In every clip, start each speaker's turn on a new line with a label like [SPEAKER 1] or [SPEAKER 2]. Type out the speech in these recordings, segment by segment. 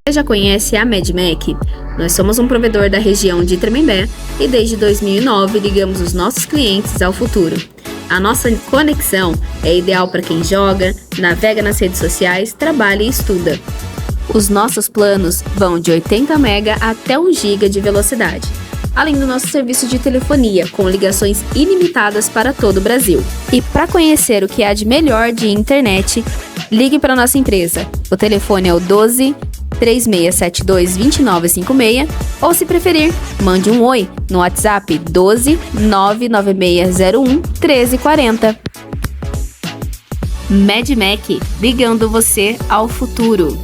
[SPEAKER 1] Você já conhece a MedMac? Nós somos um provedor da região de Tremembé e desde 2009 ligamos os nossos clientes ao futuro. A nossa conexão é ideal para quem joga, navega nas redes sociais, trabalha e estuda. Os nossos planos vão de 80 MB até 1 GB de velocidade, além do nosso serviço de telefonia, com ligações ilimitadas para todo o Brasil. E para conhecer o que há de melhor de internet, ligue para nossa empresa. O telefone é o 12 3672 2956 ou, se preferir, mande um oi no WhatsApp 12 99601 1340. MedMac, ligando você ao futuro.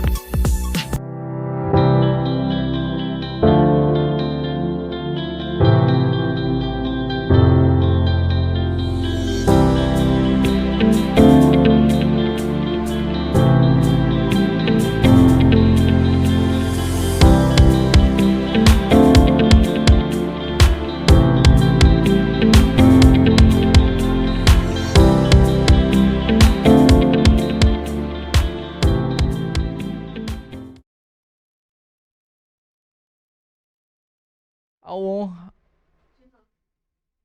[SPEAKER 2] A honra.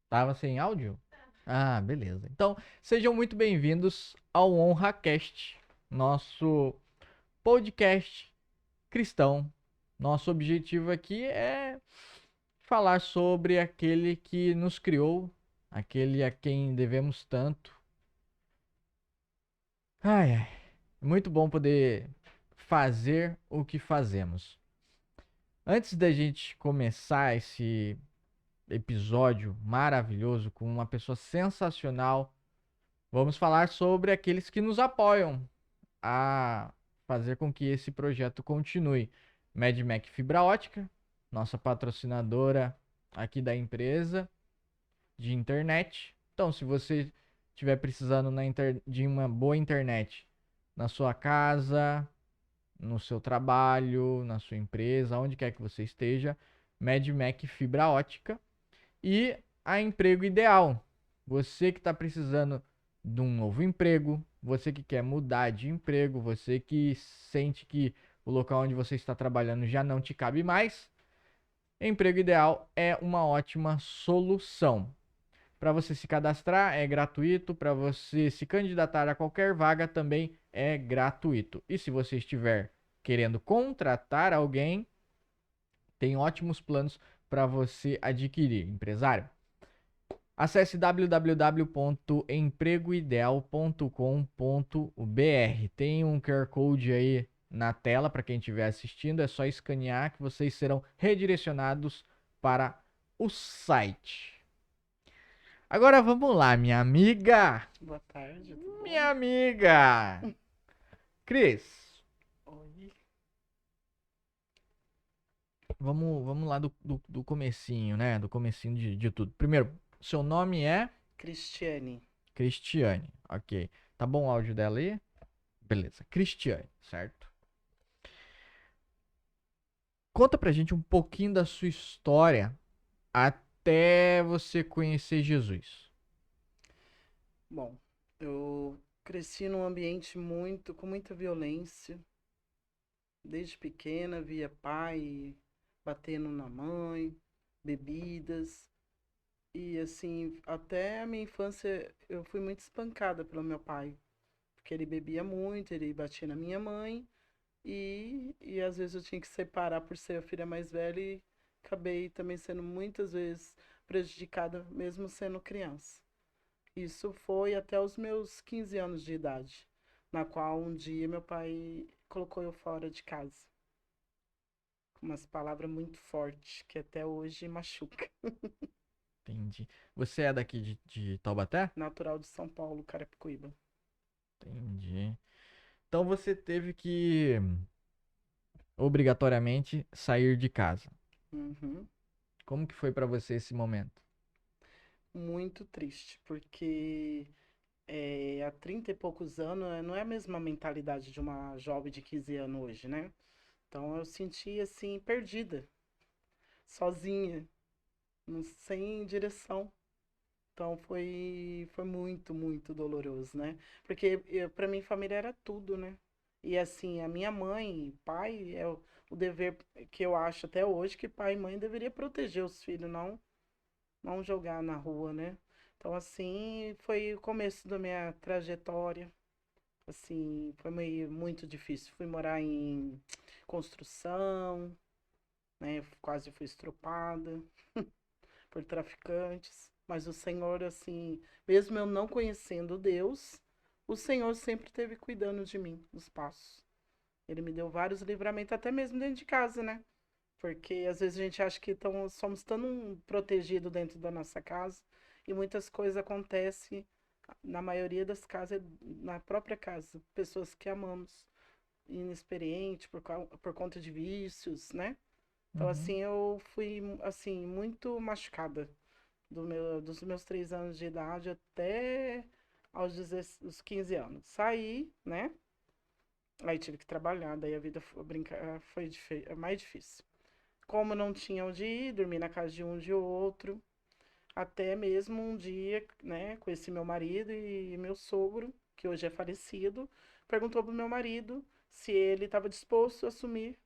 [SPEAKER 2] Tava sem áudio? Ah, beleza. Então, sejam muito bem-vindos ao HonraCast, nosso podcast cristão. Nosso objetivo aqui é falar sobre aquele que nos criou, aquele a quem devemos tanto. Ai, ai. Muito bom poder fazer o que fazemos. Antes da gente começar esse episódio maravilhoso com uma pessoa sensacional, vamos falar sobre aqueles que nos apoiam a fazer com que esse projeto continue. MedMac Fibra Ótica, nossa patrocinadora aqui da empresa de internet. Então, se você estiver precisando de uma boa internet na sua casa, no seu trabalho, na sua empresa, onde quer que você esteja, MedMac Fibra Ótica. E a Emprego Ideal. Você que está precisando de um novo emprego, você que quer mudar de emprego, você que sente que o local onde você está trabalhando já não te cabe mais, Emprego Ideal é uma ótima solução. Para você se cadastrar é gratuito, para você se candidatar a qualquer vaga também é gratuito. E se você estiver querendo contratar alguém, tem ótimos planos para você adquirir, empresário. Acesse www.empregoideal.com.br. Tem um QR Code aí na tela para quem estiver assistindo. É só escanear que vocês serão redirecionados para o site. Agora vamos lá, minha amiga.
[SPEAKER 3] Boa tarde, tudo bom?
[SPEAKER 2] Minha amiga. Cris.
[SPEAKER 3] Oi.
[SPEAKER 2] Vamos lá do comecinho, né? Do comecinho de tudo. Primeiro, seu nome é?
[SPEAKER 3] Cristiane.
[SPEAKER 2] Cristiane. Ok. Tá bom o áudio dela aí? Beleza. Cristiane, certo? Conta pra gente um pouquinho da sua história até você conhecer Jesus.
[SPEAKER 3] Bom, eu cresci num ambiente com muita violência. Desde pequena via pai batendo na mãe, bebidas. E assim, até a minha infância eu fui muito espancada pelo meu pai. Porque ele bebia muito, ele batia na minha mãe. E às vezes eu tinha que separar por ser a filha mais velha e acabei também sendo muitas vezes prejudicada, mesmo sendo criança. Isso foi até os meus 15 anos de idade, na qual um dia meu pai colocou eu fora de casa. Com umas palavras muito fortes que até hoje machuca.
[SPEAKER 2] Entendi. Você é daqui de Taubaté?
[SPEAKER 3] Natural de São Paulo, Carapicuíba.
[SPEAKER 2] Entendi. Então você teve que obrigatoriamente sair de casa.
[SPEAKER 3] Uhum.
[SPEAKER 2] Como que foi pra você esse momento?
[SPEAKER 3] Muito triste, porque há 30 e poucos anos não é a mesma mentalidade de uma jovem de 15 anos hoje, né? Então eu senti assim, perdida, sozinha, sem direção. Então foi muito, muito doloroso, né? Porque para mim família era tudo, né? E assim, a minha mãe e pai, o dever que eu acho até hoje que pai e mãe deveria proteger os filhos, não jogar na rua, né? Então, assim, foi o começo da minha trajetória. Assim, foi meio, muito difícil. Fui morar em construção, né? Quase fui estrupada por traficantes. Mas o Senhor, assim, mesmo eu não conhecendo Deus, o Senhor sempre esteve cuidando de mim, dos passos. Ele me deu vários livramentos, até mesmo dentro de casa, né? Porque às vezes a gente acha que somos tão protegidos dentro da nossa casa e muitas coisas acontecem, na maioria das casas, na própria casa. Pessoas que amamos, inexperiente por conta de vícios, né? Então,
[SPEAKER 2] Uhum.
[SPEAKER 3] assim, eu fui, assim, muito machucada dos meus 3 anos de idade até os 15 anos. Saí, né? Aí tive que trabalhar, daí a vida foi mais difícil. Como não tinha onde ir, dormi na casa de um de outro. Até mesmo um dia, né, conheci meu marido e meu sogro, que hoje é falecido, perguntou pro meu marido se ele estava disposto a assumir,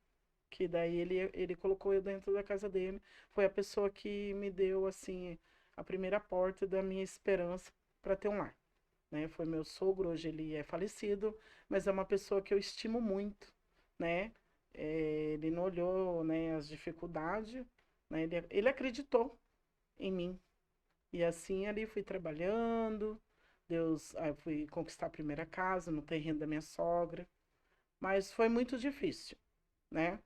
[SPEAKER 3] que daí ele colocou eu dentro da casa dele. Foi a pessoa que me deu, assim, a primeira porta da minha esperança para ter um lar, né? Foi meu sogro, hoje ele é falecido, mas é uma pessoa que eu estimo muito, né? Ele não olhou, né, as dificuldades, né? Ele acreditou em mim. E assim ali fui trabalhando, aí eu fui conquistar a primeira casa no terreno da minha sogra, mas foi muito difícil, né?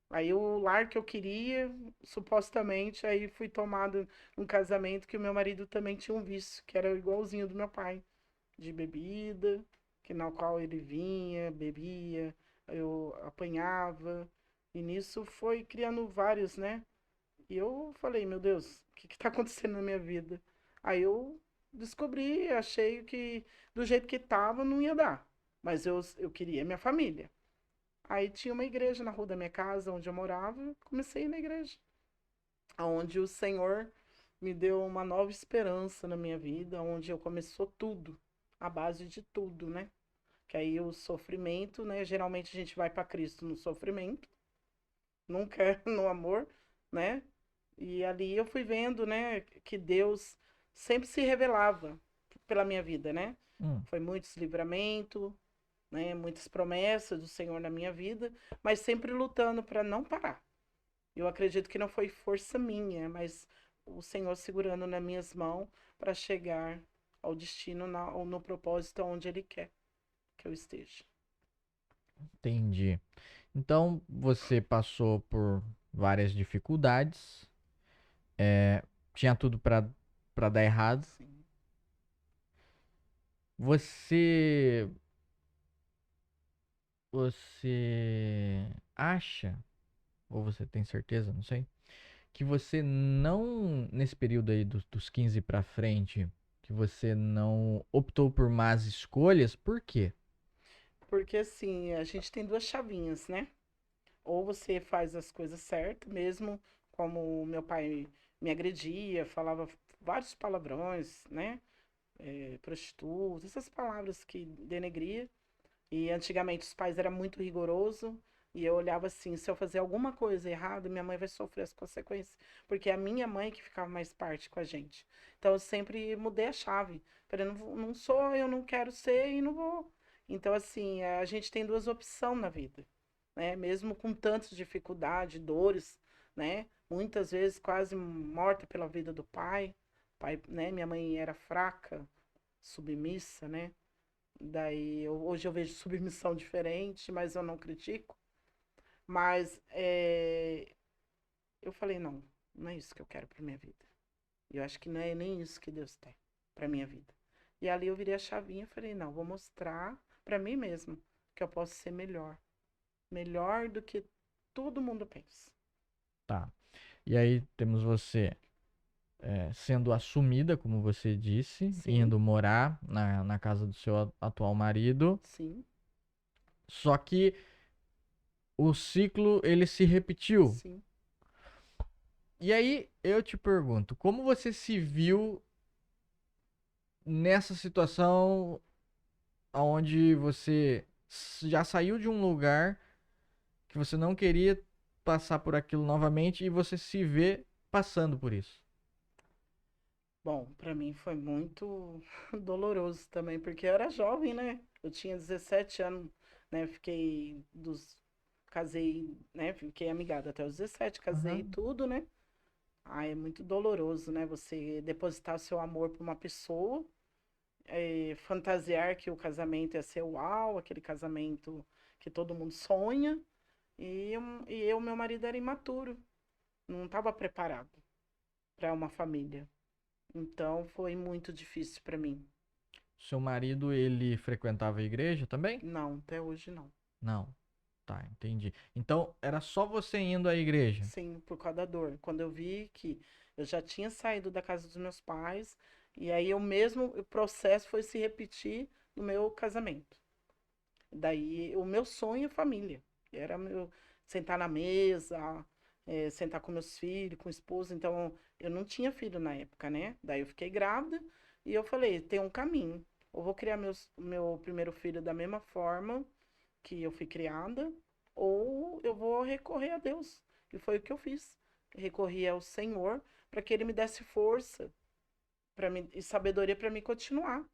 [SPEAKER 3] Aí o lar que eu queria, supostamente, aí fui tomado num casamento que o meu marido também tinha um vício, que era igualzinho do meu pai de bebida, que na qual ele vinha, bebia, eu apanhava, e nisso foi criando vários, né? E eu falei, meu Deus, o que está acontecendo na minha vida? Aí eu descobri, achei que do jeito que estava não ia dar, mas eu queria minha família. Aí tinha uma igreja na rua da minha casa, onde eu morava, comecei a ir na igreja, onde o Senhor me deu uma nova esperança na minha vida, onde eu começou tudo, a base de tudo, né? Que aí o sofrimento, né? Geralmente a gente vai para Cristo no sofrimento, nunca no amor, né? E ali eu fui vendo, né, que Deus sempre se revelava pela minha vida, né?
[SPEAKER 2] Hum.
[SPEAKER 3] Foi muitos livramentos, né, muitas promessas do Senhor na minha vida, mas sempre lutando para não parar. Eu acredito que não foi força minha, mas o Senhor segurando nas minhas mãos para chegar ao destino, ou no propósito onde Ele quer que eu esteja.
[SPEAKER 2] Entendi. Então, você passou por várias dificuldades, tinha tudo para dar errado.
[SPEAKER 3] Sim.
[SPEAKER 2] Você, você acha, ou você tem certeza, não sei, que você não, nesse período aí dos 15 para frente, que você não optou por más escolhas, por quê?
[SPEAKER 3] Porque assim, a gente tem duas chavinhas, né? Ou você faz as coisas certas, mesmo como o meu pai me agredia, falava vários palavrões, né? Prostituta, essas palavras que denegria. E antigamente os pais eram muito rigorosos. E eu olhava assim, se eu fazer alguma coisa errada, minha mãe vai sofrer as consequências. Porque é a minha mãe que ficava mais parte com a gente. Então eu sempre mudei a chave. Falei, não sou, eu não quero ser e não vou. Então, assim, a gente tem duas opções na vida, né? Mesmo com tantas dificuldades, dores, né? Muitas vezes quase morta pela vida do pai. Pai, né? Minha mãe era fraca, submissa, né? Daí hoje eu vejo submissão diferente, mas eu não critico. Mas eu falei, não, não é isso que eu quero para minha vida. Eu acho que não é nem isso que Deus tem para minha vida. E ali eu virei a chavinha e falei, não, vou mostrar para mim mesmo que eu posso ser melhor. Melhor do que todo mundo pensa.
[SPEAKER 2] Tá. E aí temos você sendo assumida, como você disse,
[SPEAKER 3] Sim,
[SPEAKER 2] indo morar na casa do seu atual marido.
[SPEAKER 3] sim,
[SPEAKER 2] Só que o ciclo ele se repetiu.
[SPEAKER 3] sim.
[SPEAKER 2] E aí eu te pergunto, como você se viu nessa situação onde você já saiu de um lugar que você não queria passar por aquilo novamente e você se vê passando por isso.
[SPEAKER 3] Bom, pra mim foi muito doloroso também, porque eu era jovem, né? Eu tinha 17 anos, né? Casei, né? Fiquei amigada até os 17, casei e
[SPEAKER 2] Aham.
[SPEAKER 3] tudo, né? Ah, é muito doloroso, né? Você depositar seu amor pra uma pessoa, fantasiar que o casamento ia ser uau, aquele casamento que todo mundo sonha, meu marido era imaturo, não estava preparado para uma família. Então foi muito difícil para mim.
[SPEAKER 2] Seu marido, ele frequentava a igreja também?
[SPEAKER 3] Não, até hoje não.
[SPEAKER 2] Não. Tá, entendi. Então, era só você indo à igreja.
[SPEAKER 3] Sim, por causa da dor. Quando eu vi que eu já tinha saído da casa dos meus pais, e aí o processo foi se repetir no meu casamento. Daí o meu sonho é família. Era meu sentar na mesa, sentar com meus filhos, com o esposo. Então, eu não tinha filho na época, né? Daí eu fiquei grávida e eu falei, tem um caminho. Eu vou criar meu primeiro filho da mesma forma que eu fui criada, ou eu vou recorrer a Deus. E foi o que eu fiz. Recorri ao Senhor para que Ele me desse força e sabedoria para me continuar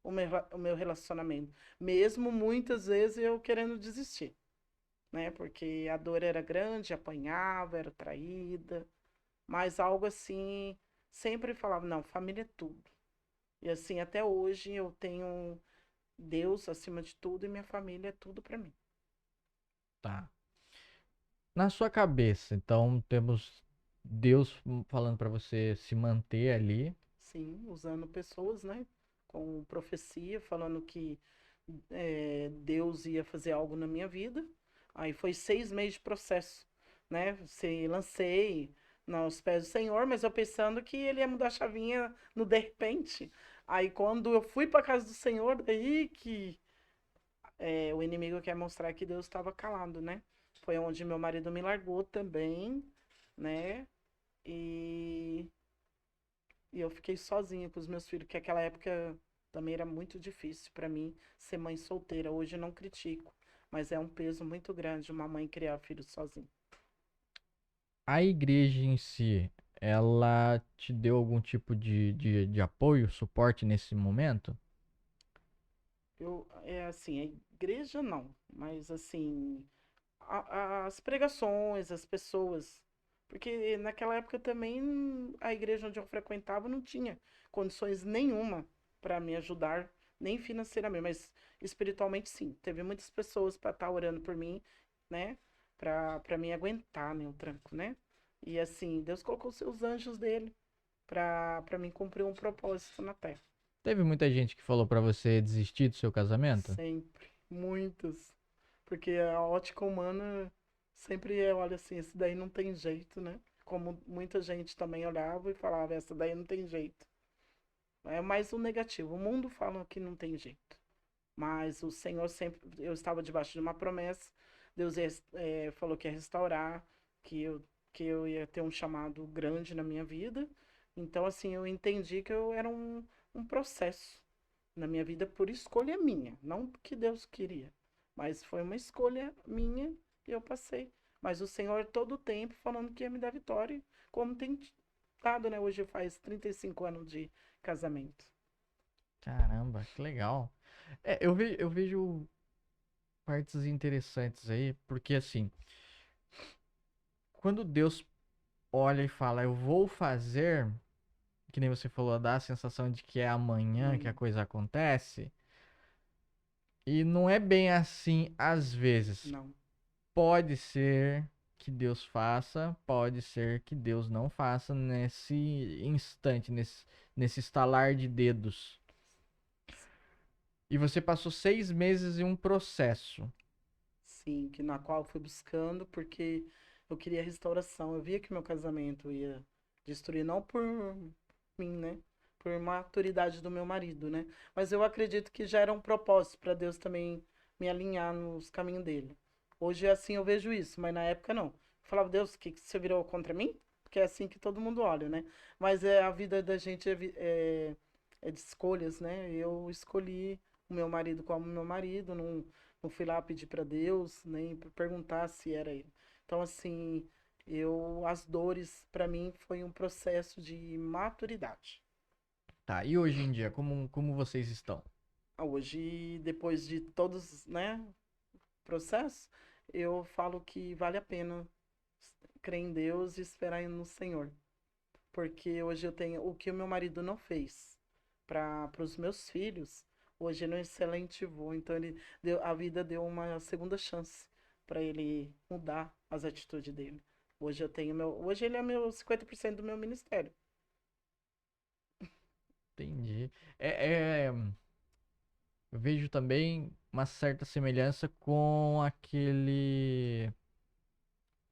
[SPEAKER 3] o meu relacionamento. Mesmo muitas vezes eu querendo desistir, né? Porque a dor era grande, apanhava, era traída, mas algo assim, sempre falava, não, família é tudo. E assim, até hoje eu tenho Deus acima de tudo e minha família é tudo para mim.
[SPEAKER 2] Tá. Na sua cabeça, então, temos Deus falando pra você se manter ali.
[SPEAKER 3] Sim, usando pessoas, né? Com profecia, falando que Deus ia fazer algo na minha vida. Aí foi 6 meses de processo, né? Se lancei nos pés do Senhor, mas eu pensando que ele ia mudar a chavinha no de repente. Aí quando eu fui para casa do Senhor, daí que o inimigo quer mostrar que Deus estava calado, né? Foi onde meu marido me largou também, né? E e eu fiquei sozinha com os meus filhos, que aquela época também era muito difícil para mim ser mãe solteira. Hoje eu não critico, mas é um peso muito grande uma mãe criar filhos sozinha.
[SPEAKER 2] A igreja em si, ela te deu algum tipo de apoio, suporte nesse momento?
[SPEAKER 3] É assim, a igreja não, mas assim, as pregações, as pessoas. Porque naquela época também a igreja onde eu frequentava não tinha condições nenhuma para me ajudar, nem financeiramente, mas espiritualmente sim. Teve muitas pessoas para estar orando por mim, né? Para me aguentar, né, o tranco, né? E assim, Deus colocou os seus anjos dele para mim cumprir um propósito na terra.
[SPEAKER 2] Teve muita gente que falou pra você desistir do seu casamento?
[SPEAKER 3] Sempre, muitas. Porque a ótica humana sempre olha assim, esse daí não tem jeito, né? Como muita gente também olhava e falava, essa daí não tem jeito. É mais o negativo. O mundo fala que não tem jeito. Mas o Senhor sempre. Eu estava debaixo de uma promessa. Deus falou que ia restaurar, que eu ia ter um chamado grande na minha vida. Então, assim, eu entendi que eu era um processo na minha vida por escolha minha, não porque Deus queria, mas foi uma escolha minha e eu passei. Mas o Senhor todo o tempo falando que ia me dar vitória, como tem dado, né? Hoje faz 35 anos de casamento.
[SPEAKER 2] Caramba, que legal. Eu vejo partes interessantes aí, porque assim, quando Deus olha e fala, eu vou fazer, que nem você falou, dá a sensação de que é amanhã que a
[SPEAKER 3] Amanhã.
[SPEAKER 2] coisa acontece, e não é bem assim às vezes.
[SPEAKER 3] Não.
[SPEAKER 2] Pode ser que Deus faça, pode ser que Deus não faça nesse instante, nesse estalar de dedos. E você passou 6 meses em um processo.
[SPEAKER 3] Sim, que na qual eu fui buscando porque eu queria restauração. Eu via que meu casamento ia destruir, não por mim, né? Por maturidade do meu marido, né? Mas eu acredito que já era um propósito para Deus também me alinhar nos caminhos dele. Hoje é assim eu vejo isso, mas na época não. Eu falava, Deus, que você virou contra mim? Porque é assim que todo mundo olha, né? Mas a vida da gente é de escolhas, né? Eu escolhi o meu marido como meu marido, não não fui lá pedir para Deus, nem perguntar se era ele. Então, assim, as dores, para mim, foi um processo de maturidade.
[SPEAKER 2] Tá, e hoje em dia, como vocês estão?
[SPEAKER 3] Hoje, depois de todos, né, processos, eu falo que vale a pena crer em Deus e esperar no Senhor. Porque hoje eu tenho o que o meu marido não fez para os meus filhos. Hoje ele é um excelente vô, então a vida deu uma segunda chance para ele mudar as atitudes dele. Hoje ele é meu 50% do meu ministério.
[SPEAKER 2] Entendi. Eu vejo também uma certa semelhança com aquele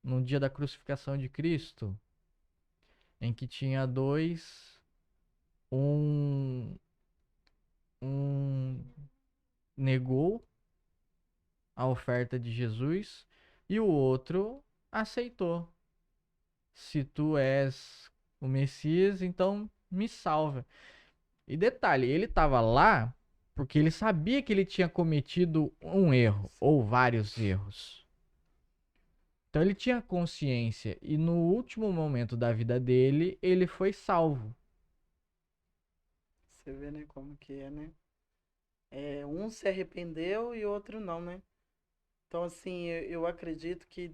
[SPEAKER 2] no dia da crucificação de Cristo, em que tinha dois, um, um negou a oferta de Jesus e o outro aceitou. Se tu és o Messias, então me salva. E detalhe, ele estava lá porque ele sabia que ele tinha cometido um erro ou vários erros. Então ele tinha consciência e no último momento da vida dele, ele foi salvo.
[SPEAKER 3] Você vê, né, como que é, né? Um se arrependeu e o outro não, né? Então, assim, eu acredito que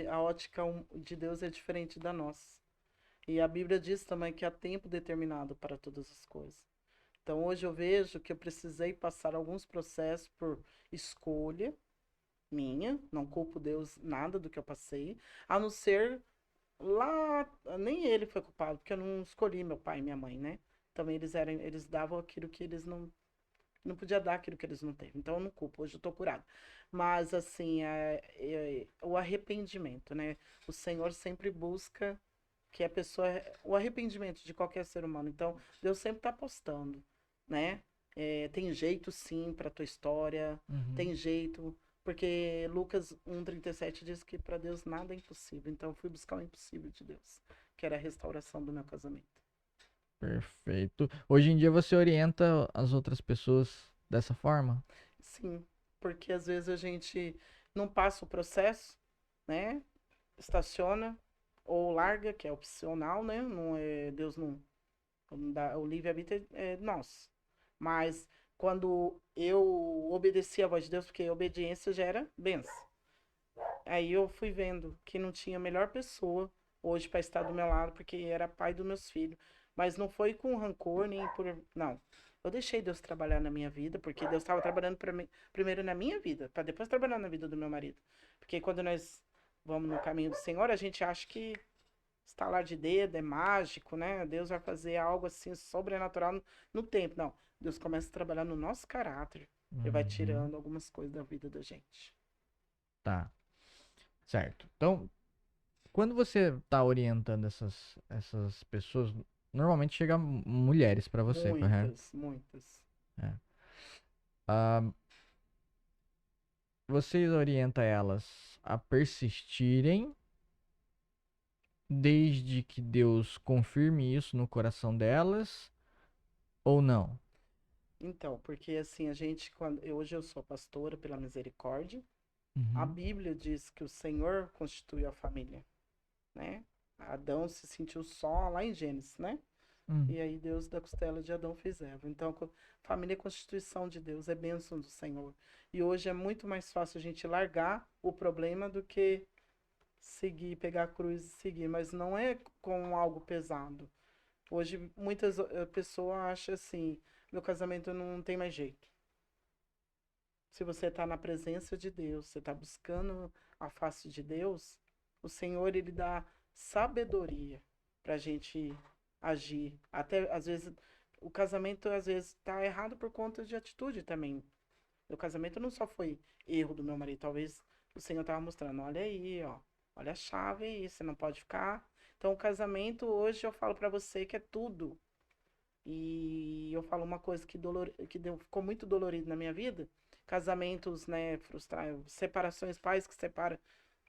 [SPEAKER 3] a ótica de Deus é diferente da nossa. E a Bíblia diz também que há tempo determinado para todas as coisas. Então, hoje eu vejo que eu precisei passar alguns processos por escolha minha, não culpo Deus nada do que eu passei, a não ser lá, nem ele foi culpado, porque eu não escolhi meu pai e minha mãe, né? Também eles davam aquilo que eles não podia dar aquilo que eles não teve. Então eu não culpo, hoje eu tô curado. Mas assim, o arrependimento, né? O Senhor sempre busca que a pessoa, o arrependimento de qualquer ser humano. Então, Deus sempre está apostando, né? Tem jeito sim para tua história,
[SPEAKER 2] Uhum.
[SPEAKER 3] tem jeito, porque Lucas 1:37 diz que para Deus nada é impossível. Então, eu fui buscar o impossível de Deus, que era a restauração do meu casamento.
[SPEAKER 2] Perfeito. Hoje em dia você orienta as outras pessoas dessa forma?
[SPEAKER 3] Sim, porque às vezes a gente não passa o processo, né? Estaciona ou larga, que é opcional, né? Não é, Deus não dá, o livre-arbítrio é nosso. Mas quando eu obedeci a voz de Deus, porque a obediência gera bênção. Aí eu fui vendo que não tinha melhor pessoa hoje para estar do meu lado, porque era pai dos meus filhos. Mas não foi com rancor, nem por. Não. Eu deixei Deus trabalhar na minha vida, porque Deus estava trabalhando primeiro na minha vida, para depois trabalhar na vida do meu marido. Porque quando nós vamos no caminho do Senhor, a gente acha que estalar de dedo é mágico, né? Deus vai fazer algo assim sobrenatural no tempo. Não. Deus começa a trabalhar no nosso caráter. Ele vai
[SPEAKER 2] Uhum.
[SPEAKER 3] tirando algumas coisas da vida da gente.
[SPEAKER 2] Tá, certo. Então, quando você tá orientando essas pessoas, normalmente chega mulheres pra você, correto?
[SPEAKER 3] Muitas, muitas.
[SPEAKER 2] É. Ah, você orienta elas a persistirem desde que Deus confirme isso no coração delas ou não?
[SPEAKER 3] Então, porque assim, hoje eu sou pastora pela misericórdia. A
[SPEAKER 2] Uhum.
[SPEAKER 3] Bíblia diz que o Senhor constituiu a família, né? Adão se sentiu só lá em Gênesis, né?
[SPEAKER 2] Hum.
[SPEAKER 3] E aí Deus da costela de Adão fez Eva. Então, família é constituição de Deus, é bênção do Senhor. E hoje é muito mais fácil a gente largar o problema do que seguir, pegar a cruz e seguir, mas não é com algo pesado. Hoje muitas pessoas acham assim, meu casamento não tem mais jeito. Se você está na presença de Deus, você está buscando a face de Deus, o Senhor ele dá sabedoria para a gente agir. Até às vezes o casamento às vezes está errado por conta de atitude também. Meu casamento não só foi erro do meu marido, talvez o Senhor estava mostrando, olha aí, ó, olha a chave aí, você não pode ficar. Então o casamento hoje eu falo para você que é tudo. E eu falo uma coisa ficou muito dolorido na minha vida. Casamentos, né, frustrados, separações, pais que separam,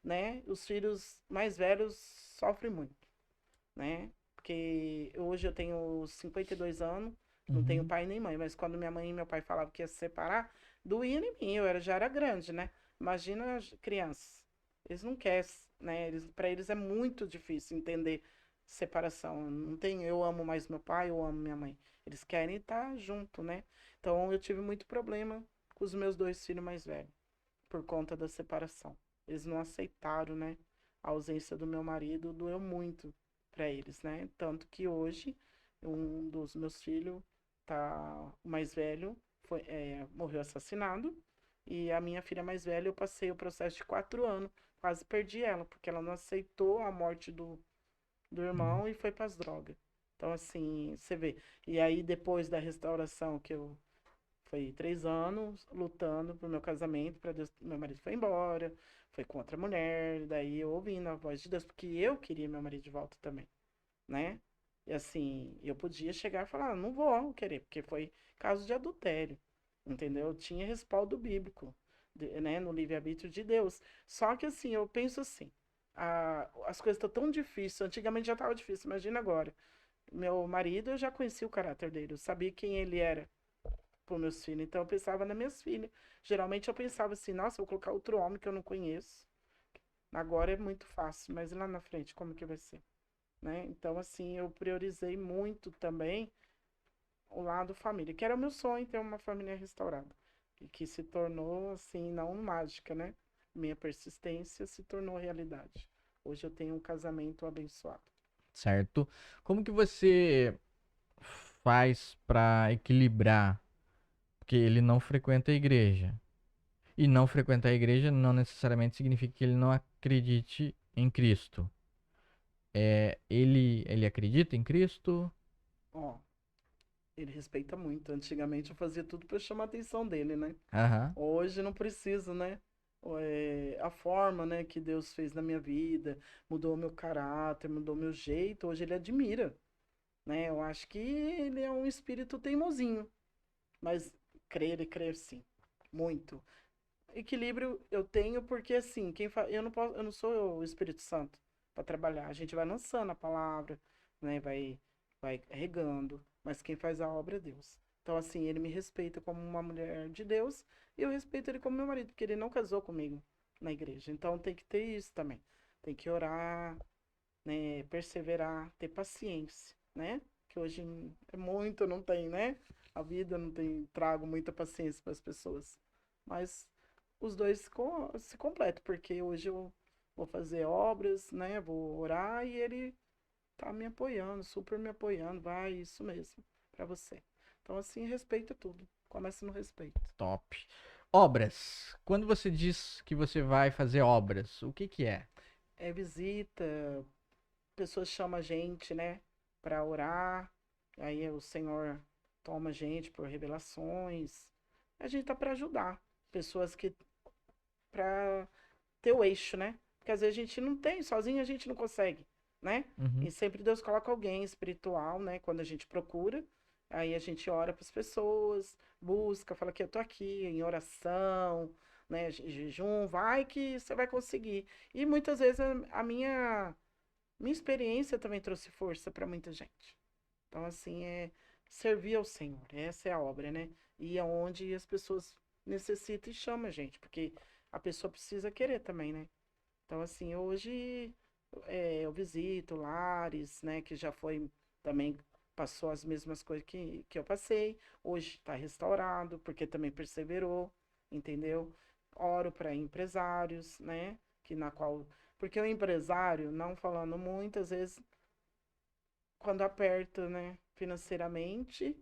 [SPEAKER 3] né? Os filhos mais velhos sofrem muito, né? Porque hoje eu tenho 52 anos, não tenho
[SPEAKER 2] Uhum.
[SPEAKER 3] pai nem mãe, mas quando minha mãe e meu pai falavam que ia se separar, doía em mim, já era grande, né? Imagina as crianças. Eles não querem, né? Para eles é muito difícil entender separação. Não tem eu amo mais meu pai, eu amo minha mãe. Eles querem estar junto, né? Então eu tive muito problema com os meus dois filhos mais velhos por conta da separação. Eles não aceitaram, né? A ausência do meu marido doeu muito para eles, né? Tanto que hoje um dos meus filhos tá o mais velho morreu assassinado e a minha filha mais velha eu passei o processo de 4 anos, quase perdi ela porque ela não aceitou a morte do
[SPEAKER 2] Uhum.
[SPEAKER 3] irmão e foi para as drogas. Então assim, você vê. E aí depois da restauração que eu foi 3 anos lutando pro meu casamento, para Deus. Meu marido foi embora, foi com outra mulher, daí eu ouvindo a voz de Deus, porque eu queria meu marido de volta também, né? E assim, eu podia chegar e falar, não vou querer, porque foi caso de adultério, entendeu? Eu tinha respaldo bíblico, né, no livre-arbítrio de Deus. Só que assim, eu penso assim, as coisas estão tão difíceis, antigamente já estava difícil, imagina agora. Meu marido, eu já conhecia o caráter dele, eu sabia quem ele era para meus filhos. Então eu pensava nas minhas filhas. Geralmente eu pensava assim, nossa, vou colocar outro homem que eu não conheço. Agora é muito fácil, mas lá na frente como que vai ser, né? Então assim, eu priorizei muito também o lado família, que era o meu sonho ter uma família restaurada. E que se tornou assim, não mágica, né? Minha persistência se tornou realidade. Hoje eu tenho um casamento abençoado.
[SPEAKER 2] Certo? Como que você faz pra equilibrar? Porque ele não frequenta a igreja. E não frequentar a igreja não necessariamente significa que ele não acredite em Cristo. Ele acredita em Cristo?
[SPEAKER 3] Ó, ele respeita muito. Antigamente eu fazia tudo para chamar a atenção dele, né?
[SPEAKER 2] Aham.
[SPEAKER 3] Hoje não preciso, né? A forma, né, que Deus fez na minha vida, mudou meu caráter, mudou meu jeito. Hoje ele admira, né? Eu acho que ele é um espírito teimosinho, mas ele crê sim, muito. Equilíbrio eu tenho porque assim, eu não posso, eu não sou o Espírito Santo para trabalhar. A gente vai lançando a palavra, né? Vai regando, mas quem faz a obra é Deus. Então assim, ele me respeita como uma mulher de Deus e eu respeito ele como meu marido, porque ele não casou comigo na igreja. Então tem que ter isso também. Tem que orar, né, perseverar, ter paciência, né? Que hoje é muito, não tem, né? A vida não tem, trago muita paciência para as pessoas. Mas os dois se completam, porque hoje eu vou fazer obras, né? Vou orar e ele tá me apoiando, super me apoiando. Vai, isso mesmo, para você. Então, assim, respeita tudo. Começa no respeito.
[SPEAKER 2] Top. Obras. Quando você diz que você vai fazer obras, o que que é?
[SPEAKER 3] É visita, pessoas chamam a gente, né, para orar. Aí o Senhor toma a gente por revelações. A gente tá para ajudar pessoas que para ter o eixo, né? Porque às vezes a gente não tem, sozinho a gente não consegue, né?
[SPEAKER 2] Uhum.
[SPEAKER 3] E sempre Deus coloca alguém espiritual, né? Quando a gente procura, aí a gente ora para as pessoas, busca, fala que eu tô aqui em oração, né? Jejum, vai que você vai conseguir. E muitas vezes a minha experiência também trouxe força para muita gente. Então, assim, é servir ao Senhor. Essa é a obra, né? E é onde as pessoas necessitam e chamam a gente, porque a pessoa precisa querer também, né? Então, assim, hoje eu visito lares, né? Que já foi também passou as mesmas coisas que eu passei. Hoje está restaurado, porque também perseverou, entendeu? Oro para empresários, né? Que na qual. Porque o empresário, não falando muitas vezes, quando aperta, né, financeiramente,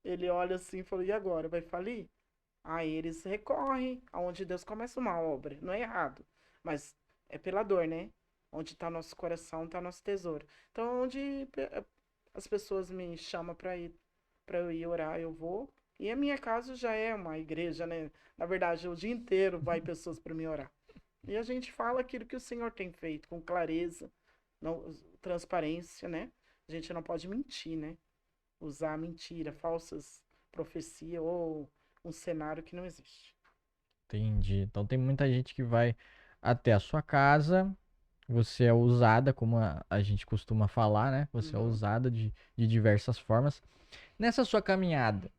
[SPEAKER 3] ele olha assim e fala, e agora, vai falir? Aí eles recorrem aonde Deus começa uma obra, não é errado, mas é pela dor, né? Onde está nosso coração, está nosso tesouro. Então, onde as pessoas me chamam para eu ir orar, eu vou. E a minha casa já é uma igreja, né? Na verdade, o dia inteiro vai pessoas para me orar. E a gente fala aquilo que o Senhor tem feito com clareza, não, transparência, né? A gente não pode mentir, né? Usar mentira, falsas profecias ou um cenário que não existe.
[SPEAKER 2] Entendi. Então tem muita gente que vai até a sua casa. Você é usada, como a gente costuma falar, né? Você é
[SPEAKER 3] Uhum.
[SPEAKER 2] usada de diversas formas. Nessa sua caminhada,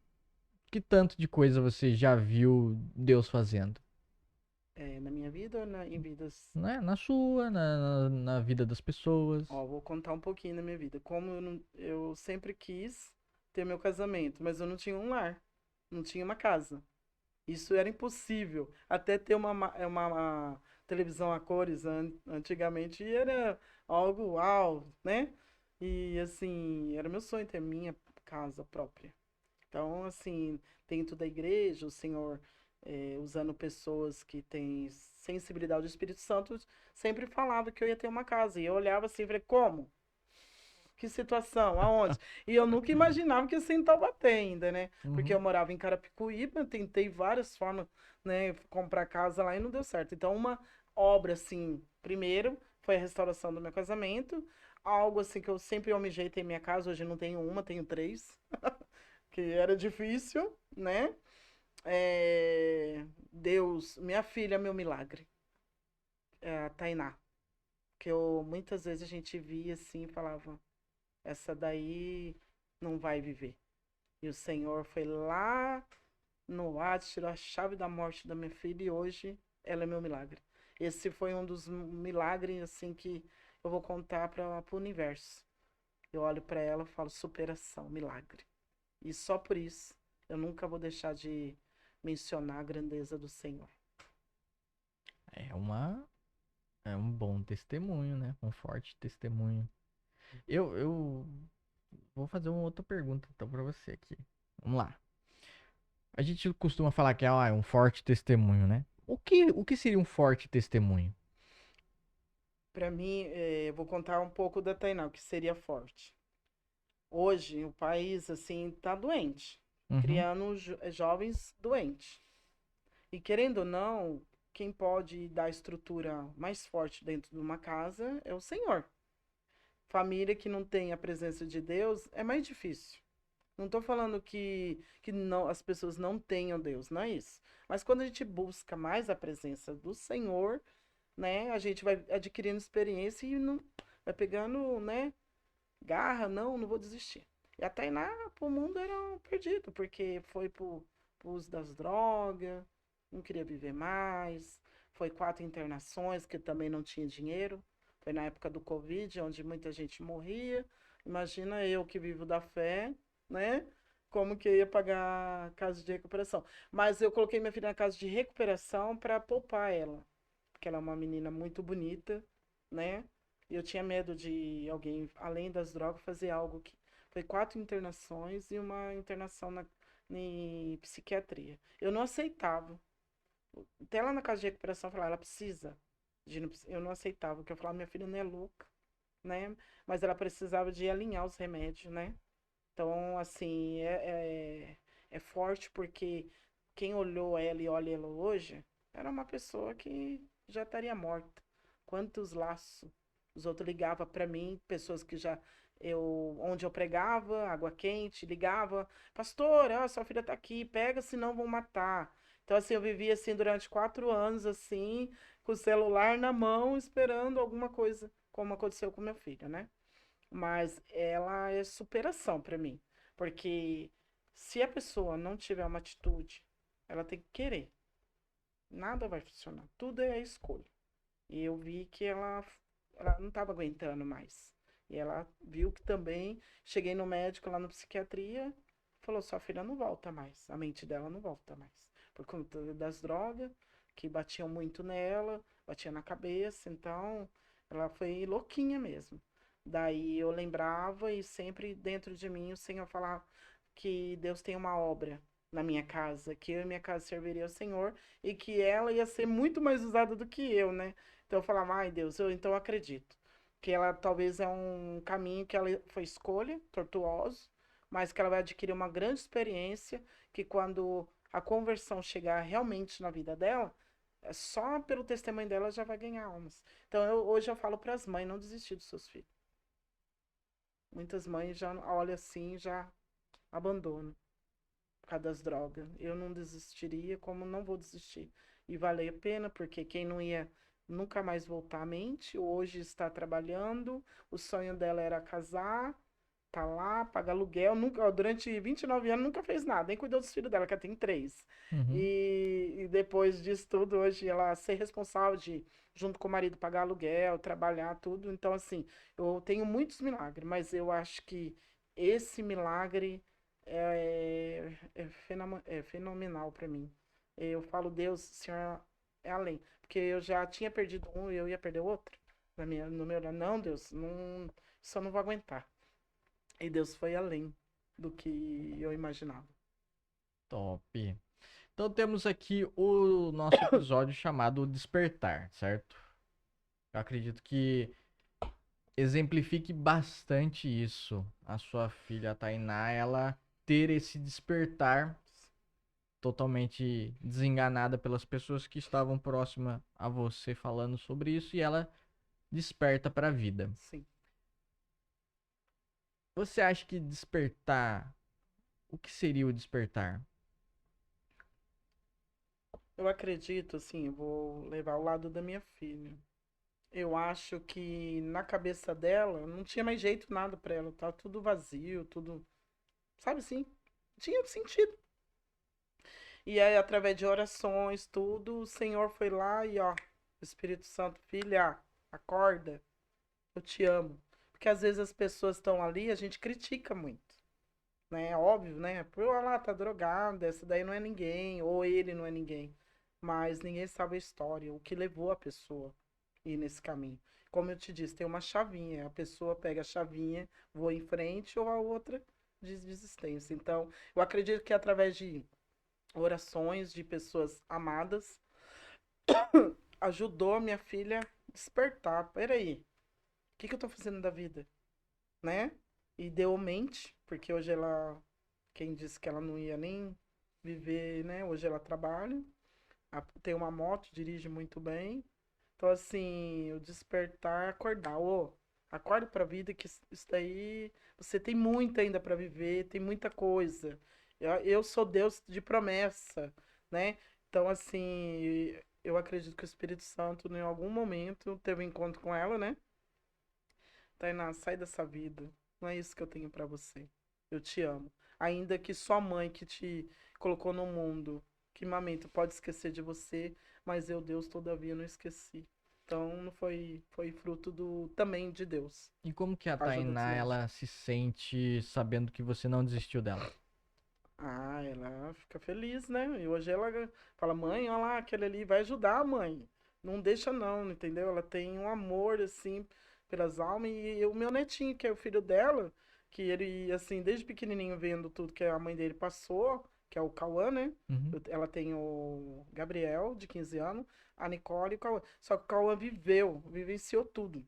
[SPEAKER 2] o que tanto de coisa você já viu Deus fazendo?
[SPEAKER 3] Na minha vida ou em vidas?
[SPEAKER 2] Né? Na sua, na vida das pessoas.
[SPEAKER 3] Ó, vou contar um pouquinho da minha vida. Como eu sempre quis ter meu casamento, mas eu não tinha um lar, não tinha uma casa. Isso era impossível. Até ter uma televisão a cores antigamente era algo uau, né? E assim, era meu sonho ter minha casa própria. Então, assim, dentro da igreja, o Senhor, usando pessoas que têm sensibilidade do Espírito Santo, sempre falava que eu ia ter uma casa. E eu olhava assim e falei, como? Que situação? Aonde? E eu nunca imaginava que ia ser em Taubaté ainda, né? Porque
[SPEAKER 2] Uhum.
[SPEAKER 3] eu morava em Carapicuíba, tentei várias formas, né, comprar casa lá e não deu certo. Então, uma obra, assim, primeiro foi a restauração do meu casamento, algo assim que eu sempre almejei ter em minha casa, hoje não tenho uma, tenho três, que era difícil, né? Deus, minha filha, meu milagre, a Tainá, que eu muitas vezes a gente via assim e falava, essa daí não vai viver. E o Senhor foi lá no Hades, tirou a chave da morte da minha filha e hoje ela é meu milagre. Esse foi um dos milagres assim que eu vou contar para o universo. Eu olho para ela e falo superação, milagre. E só por isso eu nunca vou deixar de mencionar a grandeza do Senhor.
[SPEAKER 2] É uma, é um bom testemunho, né? Um forte testemunho. Eu vou fazer uma outra pergunta então pra você aqui. Vamos lá. A gente costuma falar que é um forte testemunho, né? O que seria um forte testemunho?
[SPEAKER 3] Para mim, eu vou contar um pouco da Tainá, o que seria forte. Hoje, o país, assim, tá doente,
[SPEAKER 2] Uhum.
[SPEAKER 3] criando jovens doentes. E querendo ou não, quem pode dar a estrutura mais forte dentro de uma casa é o Senhor. Família que não tem a presença de Deus é mais difícil. Não estou falando que não, as pessoas não tenham Deus, não é isso. Mas quando a gente busca mais a presença do Senhor, né, a gente vai adquirindo experiência e não, vai pegando, né, garra, não vou desistir. E a Tainá, pro mundo era um perdido, porque foi pro uso das drogas, não queria viver mais. Foi 4 internações, que também não tinha dinheiro. Foi na época do Covid, onde muita gente morria. Imagina eu que vivo da fé, né? Como que eu ia pagar a casa de recuperação. Mas eu coloquei minha filha na casa de recuperação para poupar ela. Porque ela é uma menina muito bonita, né? E eu tinha medo de alguém, além das drogas, fazer algo que. Foi 4 internações e uma internação em psiquiatria. Eu não aceitava. Até lá na casa de recuperação, eu falava, ela precisa. Eu não aceitava, porque eu falava, minha filha não é louca, né? Mas ela precisava de alinhar os remédios, né? Então, assim, é forte porque quem olhou ela e olha ela hoje era uma pessoa que já estaria morta. Quantos laços os outros ligavam para mim, pessoas que já onde eu pregava, água quente, ligava, pastor, ó, sua filha tá aqui, pega, senão vão matar. Então, assim, eu vivi assim durante 4 anos, assim, com o celular na mão, esperando alguma coisa, como aconteceu com minha filha, né? Mas ela é superação para mim. Porque se a pessoa não tiver uma atitude, ela tem que querer. Nada vai funcionar. Tudo é a escolha. E eu vi que ela não estava aguentando mais. E ela viu que também. Cheguei no médico lá na psiquiatria, falou: sua filha não volta mais. A mente dela não volta mais. Por conta das drogas, que batiam muito nela, batia na cabeça. Então, ela foi louquinha mesmo. Daí eu lembrava e sempre dentro de mim o Senhor falava que Deus tem uma obra na minha casa, que eu e minha casa serviria ao Senhor e que ela ia ser muito mais usada do que eu, né? Então eu falava, ai Deus, eu então acredito. Que ela talvez é um caminho que ela foi escolha, tortuoso, mas que ela vai adquirir uma grande experiência, que quando a conversão chegar realmente na vida dela, só pelo testemunho dela já vai ganhar almas. Então hoje eu falo para as mães não desistir dos seus filhos. Muitas mães já olham assim, já abandonam por causa das drogas. Eu não desistiria, como não vou desistir. E vale a pena, porque quem não ia nunca mais voltar à mente, hoje está trabalhando, o sonho dela era casar, tá lá, paga aluguel, nunca, ó, durante 29 anos nunca fez nada, nem cuidou dos filhos dela, que ela tem 3.
[SPEAKER 2] Uhum.
[SPEAKER 3] E depois disso tudo, hoje ela ser responsável de, junto com o marido, pagar aluguel, trabalhar, tudo. Então, assim, eu tenho muitos milagres, mas eu acho que esse milagre é fenomenal para mim. Eu falo, Deus, Senhor, é além. Porque eu já tinha perdido um e eu ia perder o outro. No meu olhar, não, Deus, não, isso eu não vou aguentar. E Deus foi além do que eu imaginava.
[SPEAKER 2] Top. Então temos aqui o nosso episódio chamado O Despertar, certo? Eu acredito que exemplifique bastante isso. A sua filha a Tainá, ela ter esse despertar totalmente desenganada pelas pessoas que estavam próximas a você falando sobre isso e ela desperta para a vida.
[SPEAKER 3] Sim.
[SPEAKER 2] Você acha que despertar, o que seria o despertar?
[SPEAKER 3] Eu acredito, assim, eu vou levar o lado da minha filha. Eu acho que na cabeça dela não tinha mais jeito nada pra ela, tá tudo vazio, tudo, sabe assim? Tinha sentido. E aí, através de orações, tudo, o Senhor foi lá e, ó, o Espírito Santo, filha, acorda, eu te amo. Porque às vezes as pessoas estão ali, a gente critica muito, né? É óbvio, né? Pô, olha lá, tá drogada, essa daí não é ninguém, ou ele não é ninguém. Mas ninguém sabe a história, o que levou a pessoa a ir nesse caminho. Como eu te disse, tem uma chavinha, a pessoa pega a chavinha, voa em frente, ou a outra diz desistência. Então, eu acredito que através de orações de pessoas amadas, ajudou a minha filha a despertar. Peraí, o que eu tô fazendo da vida? Né? E deu mente, porque hoje ela, quem disse que ela não ia nem viver, né? Hoje ela trabalha, tem uma moto, dirige muito bem. Então, assim, o despertar é acordar. Ô, acorde pra vida que isso daí, você tem muito ainda pra viver, tem muita coisa. Eu sou Deus de promessa, né? Então, assim, eu acredito que o Espírito Santo, em algum momento, teve um encontro com ela, né? Tainá, sai dessa vida. Não é isso que eu tenho pra você. Eu te amo. Ainda que sua mãe que te colocou no mundo, que mamento pode esquecer de você, mas eu, Deus, todavia não esqueci. Então, não foi fruto do também de Deus.
[SPEAKER 2] E como que a
[SPEAKER 3] A ajuda dos
[SPEAKER 2] Tainá,
[SPEAKER 3] médicos.
[SPEAKER 2] ela se sente sabendo que você não desistiu dela?
[SPEAKER 3] Ah, ela fica feliz, né? E hoje ela fala, mãe, olha lá, aquele ali vai ajudar, mãe. Não deixa não, entendeu? Ela tem um amor, assim, pelas almas. E o meu netinho, que é o filho dela, que ele, assim, desde pequenininho vendo tudo que a mãe dele passou, que é o Cauã, né?
[SPEAKER 2] Uhum.
[SPEAKER 3] Ela tem o Gabriel, de 15 anos, a Nicole e o Cauã. Só que o Cauã vivenciou tudo.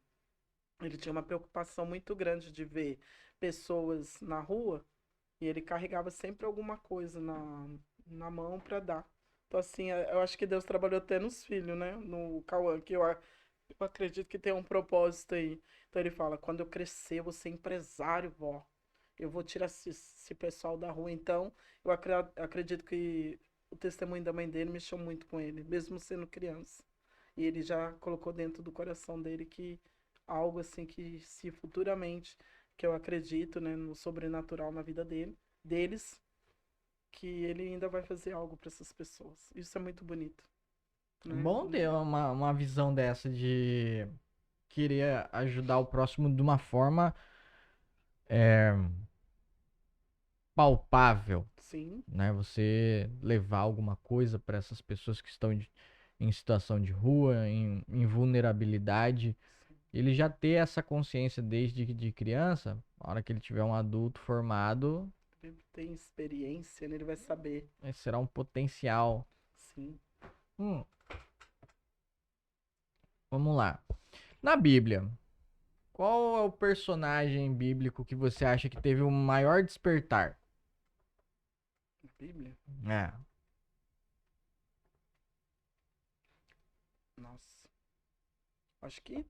[SPEAKER 3] Ele tinha uma preocupação muito grande de ver pessoas na rua e ele carregava sempre alguma coisa na mão para dar. Então, assim, eu acho que Deus trabalhou até nos filhos, né? No Cauã, que eu acredito que tem um propósito aí. Então, ele fala: quando eu crescer, eu vou ser empresário, vó. Eu vou tirar esse pessoal da rua. Então, eu acredito que o testemunho da mãe dele mexeu muito com ele, mesmo sendo criança. E ele já colocou dentro do coração dele que algo assim que se futuramente, que eu acredito, né, no sobrenatural na vida deles, que ele ainda vai fazer algo para essas pessoas. Isso é muito bonito, né?
[SPEAKER 2] Bom ter uma visão dessa de querer ajudar o próximo de uma forma é, palpável,
[SPEAKER 3] Sim,
[SPEAKER 2] né? Você levar alguma coisa para essas pessoas que estão em situação de rua, em vulnerabilidade.
[SPEAKER 3] sim.
[SPEAKER 2] Ele já ter essa consciência desde de criança, na hora que ele tiver um adulto formado,
[SPEAKER 3] Ele tem experiência, né? Ele vai saber.
[SPEAKER 2] será um potencial.
[SPEAKER 3] Sim.
[SPEAKER 2] Hum, vamos lá. Na Bíblia, qual é o personagem bíblico que você acha que teve o maior despertar?
[SPEAKER 3] A Bíblia?
[SPEAKER 2] É,
[SPEAKER 3] Nossa. Acho que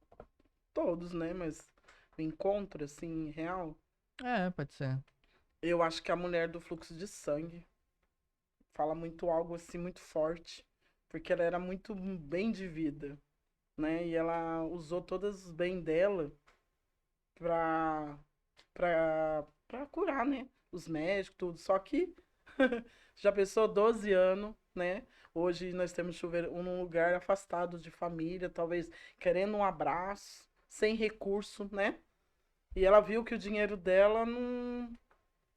[SPEAKER 3] todos, né? Mas o encontro, assim, real,
[SPEAKER 2] pode ser.
[SPEAKER 3] eu acho que a mulher do fluxo de sangue fala muito algo, assim, muito forte. Porque ela era muito bem de vida, né? E ela usou todos os bens dela pra pra curar, né? Os médicos, tudo. Só que já pensou 12 anos, né? Hoje nós temos chuveiro num lugar afastado de família, talvez querendo um abraço, sem recurso, né? E ela viu que o dinheiro dela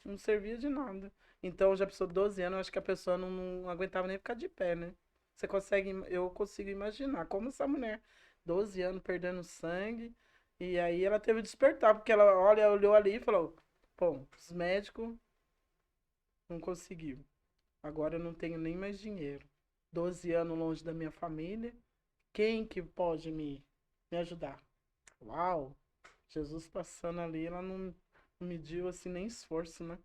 [SPEAKER 3] não servia de nada. Então já pensou 12 anos, eu acho que a pessoa não aguentava nem ficar de pé, né? Você consegue, eu consigo imaginar como essa mulher, 12 anos perdendo sangue, e aí ela teve que despertar, porque ela olhou ali e falou: bom, os médicos não conseguiu. Agora eu não tenho nem mais dinheiro. 12 anos longe da minha família. Quem que pode me ajudar? Uau! Jesus passando ali, ela não mediu assim nem esforço, né?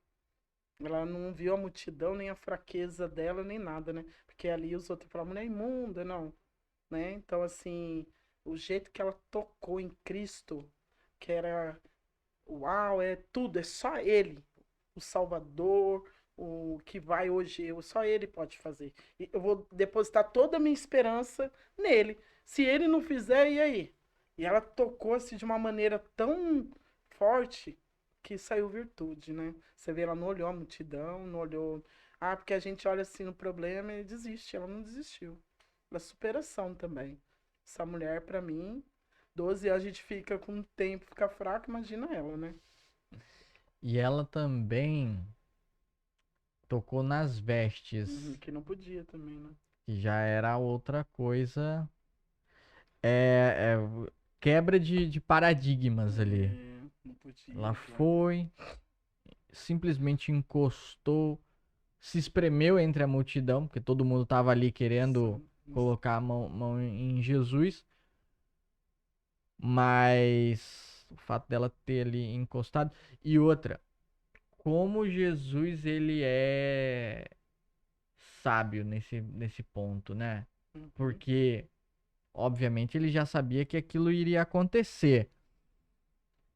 [SPEAKER 3] Ela não viu a multidão, nem a fraqueza dela, nem nada, né? Porque ali os outros falavam, mulher imunda, não, né? Então, assim, o jeito que ela tocou em Cristo, que era, uau, é tudo, é só Ele, o Salvador, o que vai hoje, só Ele pode fazer. E eu vou depositar toda a minha esperança nele. Se Ele não fizer, e aí? E ela tocou assim de uma maneira tão forte que saiu virtude, né? Você vê, ela não olhou a multidão, não olhou. Ah, porque a gente olha assim no problema e desiste. Ela não desistiu. Da superação também. Essa mulher, pra mim, 12 anos a gente fica com o tempo, fica fraco, imagina ela, né?
[SPEAKER 2] E ela também tocou nas vestes,
[SPEAKER 3] Que não podia também, né?
[SPEAKER 2] que já era outra coisa. É, quebra de paradigmas ali.
[SPEAKER 3] É, não
[SPEAKER 2] Ela
[SPEAKER 3] podia, claro.
[SPEAKER 2] foi, simplesmente encostou, se espremeu entre a multidão, porque todo mundo tava ali querendo colocar a mão em Jesus, mas o fato dela ter ali encostado. E outra, como Jesus ele é sábio nesse ponto, né?
[SPEAKER 3] Uhum.
[SPEAKER 2] Porque, obviamente, ele já sabia que aquilo iria acontecer.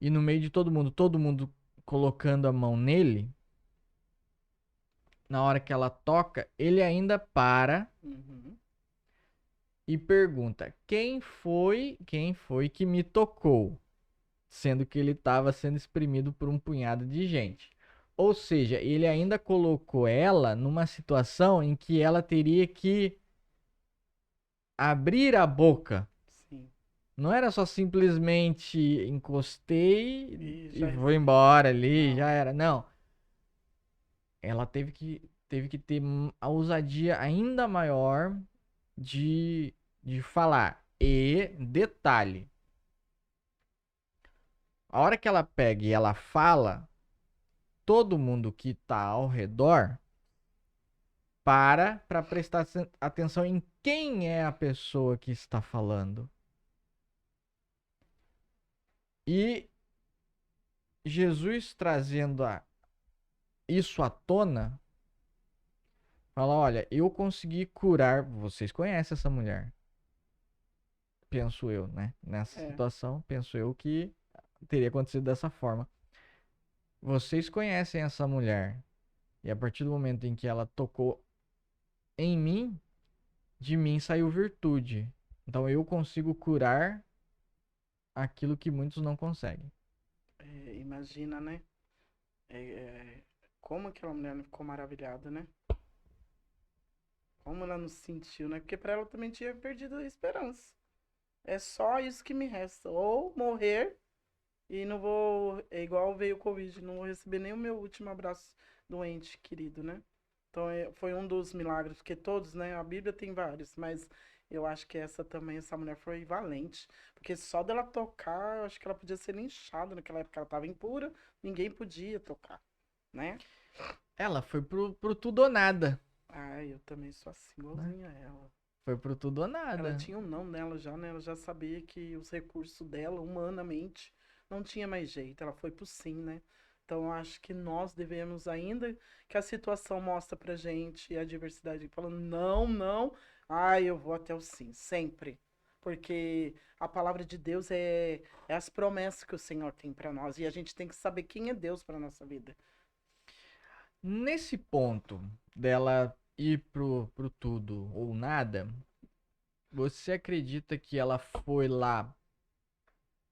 [SPEAKER 2] E no meio de todo mundo colocando a mão nele, na hora que ela toca, ele ainda para
[SPEAKER 3] Uhum.
[SPEAKER 2] e pergunta: quem foi que me tocou? Sendo que ele estava sendo exprimido por um punhado de gente. Ou seja, ele ainda colocou ela numa situação em que ela teria que abrir a boca.
[SPEAKER 3] Sim.
[SPEAKER 2] Não era só simplesmente encostei
[SPEAKER 3] E
[SPEAKER 2] e
[SPEAKER 3] já
[SPEAKER 2] vou
[SPEAKER 3] recebi.
[SPEAKER 2] embora ali,
[SPEAKER 3] Não.
[SPEAKER 2] já era. Não. Ela teve que ter a ousadia ainda maior de falar. E detalhe, a hora que ela pega e ela fala, todo mundo que tá ao redor para prestar atenção em quem é a pessoa que está falando. E Jesus trazendo isso à tona, fala: olha, eu consegui curar. Vocês conhecem essa mulher, penso eu, né? Nessa
[SPEAKER 3] É.
[SPEAKER 2] situação, penso eu que teria acontecido dessa forma. Vocês conhecem essa mulher. E a partir do momento em que ela tocou em mim, de mim saiu virtude. Então eu consigo curar aquilo que muitos não conseguem.
[SPEAKER 3] Imagina, né? É, é, como aquela mulher não ficou maravilhada, né? Como ela não se sentiu, né? Porque pra ela também tinha perdido a esperança. É só isso que me resta. Ou morrer e não vou. É igual veio o Covid, não vou receber nem o meu último abraço doente, querido, né? Então foi um dos milagres, porque todos, né? A Bíblia tem vários, mas eu acho que essa também, essa mulher foi valente. Porque só dela tocar, eu acho que ela podia ser linchada naquela época. Ela estava impura, ninguém podia tocar, né?
[SPEAKER 2] Ela foi pro tudo ou nada,
[SPEAKER 3] Ah, eu também sou assim,
[SPEAKER 2] né?
[SPEAKER 3] igualzinha a ela.
[SPEAKER 2] Foi pro tudo ou
[SPEAKER 3] Ela
[SPEAKER 2] nada.
[SPEAKER 3] tinha um não nela já, né? Ela já sabia que os recursos dela, humanamente, não tinha mais jeito. Ela foi pro sim, né? Então, eu acho que nós devemos, ainda que a situação mostra pra gente a diversidade, falando não, não, eu vou até o sim, sempre. Porque a palavra de Deus é as promessas que o Senhor tem pra nós. E a gente tem que saber quem é Deus pra nossa vida.
[SPEAKER 2] Nesse ponto dela ir pro tudo ou nada, você acredita que ela foi lá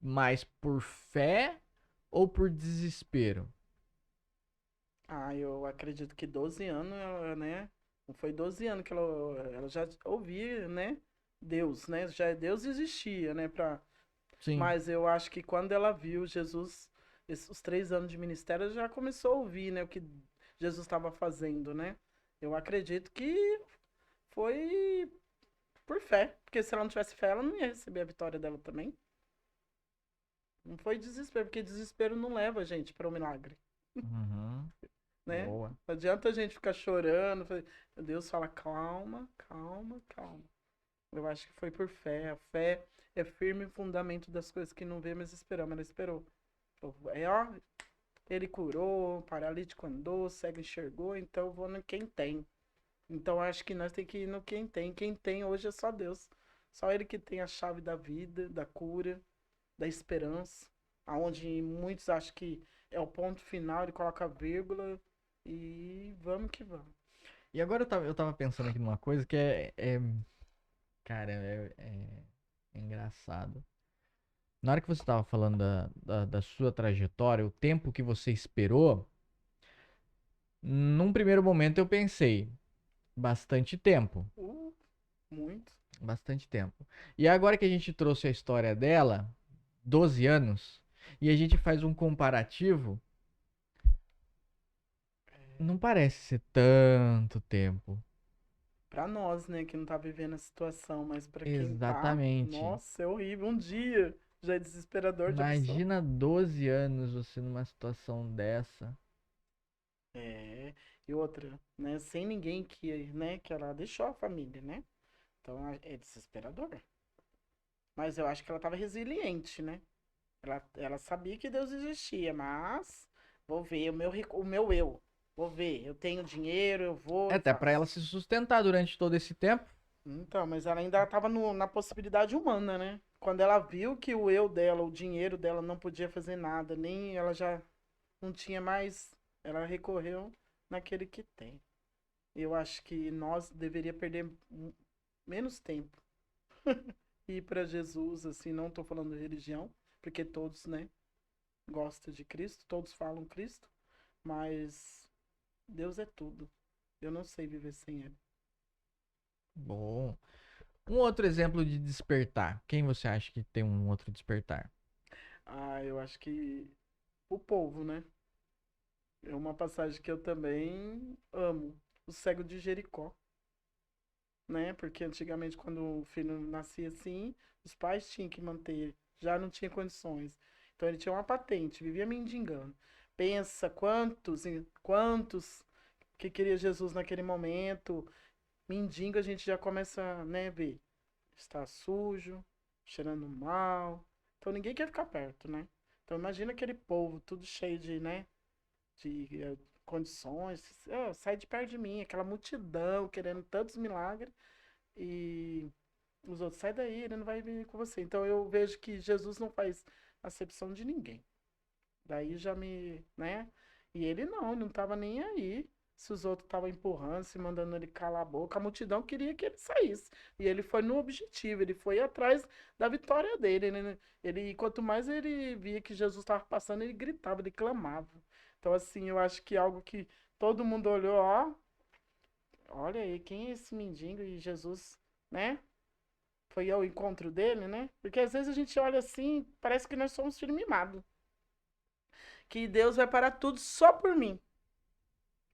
[SPEAKER 2] mais por fé ou por desespero?
[SPEAKER 3] Ah, eu acredito que 12 anos, né? Não foi 12 anos que ela já ouvia, né? Deus, né? Já Deus existia, né?
[SPEAKER 2] Sim.
[SPEAKER 3] Mas eu acho que quando ela viu Jesus, os 3 anos de ministério, ela já começou a ouvir, né? O que Jesus estava fazendo, né? Eu acredito que foi por fé. Porque se ela não tivesse fé, ela não ia receber a vitória dela também. Não foi desespero, porque desespero não leva a gente para o milagre,
[SPEAKER 2] Uhum.
[SPEAKER 3] né?
[SPEAKER 2] Boa.
[SPEAKER 3] Não adianta a gente ficar chorando. Deus fala, calma, calma, calma. Eu acho que foi por fé. A fé é firme fundamento das coisas que não vê, mas esperamos. Ela esperou. É, ó, ele curou, paralítico andou, cego enxergou, então eu vou no quem tem. Então acho que nós temos que ir no quem tem. Quem tem hoje é só Deus. Só Ele que tem a chave da vida, da cura, da esperança. Aonde muitos acham que é o ponto final, ele coloca vírgula e vamos que vamos.
[SPEAKER 2] E agora eu tava pensando aqui numa coisa que cara, é engraçado. Na hora que você tava falando da sua trajetória, o tempo que você esperou, num primeiro momento eu pensei, bastante tempo.
[SPEAKER 3] Uh, muito.
[SPEAKER 2] Bastante tempo. E agora que a gente trouxe a história dela, 12 anos, e a gente faz um comparativo, não parece ser tanto tempo.
[SPEAKER 3] Pra nós, né, que não tá vivendo a situação, mas pra quem tá,
[SPEAKER 2] Exatamente.
[SPEAKER 3] nossa, é horrível. Um dia já é desesperador de pessoa.
[SPEAKER 2] Imagina 12 anos você numa situação dessa.
[SPEAKER 3] É, e outra, né, sem ninguém que ela deixou a família, né? Então é desesperador. Mas eu acho que ela tava resiliente, né? Ela sabia que Deus existia, mas vou ver o meu eu. Vou ver, eu tenho dinheiro, eu vou
[SPEAKER 2] É
[SPEAKER 3] e
[SPEAKER 2] até pra
[SPEAKER 3] faço.
[SPEAKER 2] ela se sustentar durante todo esse tempo.
[SPEAKER 3] Então, mas ela ainda estava na possibilidade humana, né? Quando ela viu que o eu dela, o dinheiro dela não podia fazer nada, nem ela já não tinha mais, ela recorreu naquele que tem. Eu acho que nós deveria perder menos tempo e ir para Jesus, assim, não estou falando de religião, porque todos, né, gostam de Cristo, todos falam Cristo, mas Deus é tudo. Eu não sei viver sem Ele.
[SPEAKER 2] Bom. Um outro exemplo de despertar. Quem você acha que tem um outro despertar?
[SPEAKER 3] Ah, eu acho que o povo, né? É uma passagem que eu também amo. O cego de Jericó, né? Porque antigamente, quando o filho nascia assim, os pais tinham que manter, já não tinha condições. Então ele tinha uma patente, vivia mendigando. Pensa quantos, quantos que queria Jesus naquele momento. Mendigo a gente já começa, né, ver. Está sujo, cheirando mal. Então ninguém quer ficar perto, né? Então imagina aquele povo tudo cheio de, né? De condições. Sai de perto de mim, aquela multidão querendo tantos milagres e os outros, sai daí, ele não vai vir com você. Então eu vejo que Jesus não faz acepção de ninguém. Daí já me, né? E ele não estava nem aí. Se os outros estavam empurrando, se mandando ele calar a boca, a multidão queria que ele saísse. E ele foi no objetivo, ele foi atrás da vitória dele, né? Quanto mais ele via que Jesus estava passando, ele gritava, ele clamava. Então, assim, eu acho que é algo que todo mundo olhou, ó, olha aí, quem é esse mendigo? E Jesus, né? Foi ao encontro dele, né? Porque às vezes a gente olha assim, parece que nós somos filho mimado. Que Deus vai parar tudo só por mim,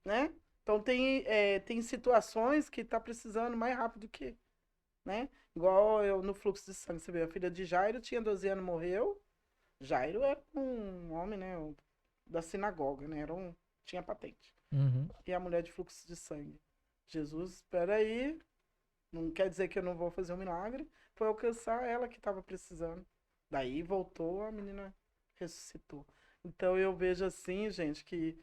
[SPEAKER 3] né? Então tem situações que tá precisando mais rápido que, né? Igual eu no fluxo de sangue, você vê, a filha de Jairo tinha 12 anos, morreu. Jairo era um homem, né? Da sinagoga, né? Tinha patente.
[SPEAKER 2] Uhum.
[SPEAKER 3] E a mulher de fluxo de sangue. Jesus, espera aí, não quer dizer que eu não vou fazer um milagre. Foi alcançar ela que estava precisando. Daí voltou, a menina ressuscitou. Então eu vejo assim, gente, que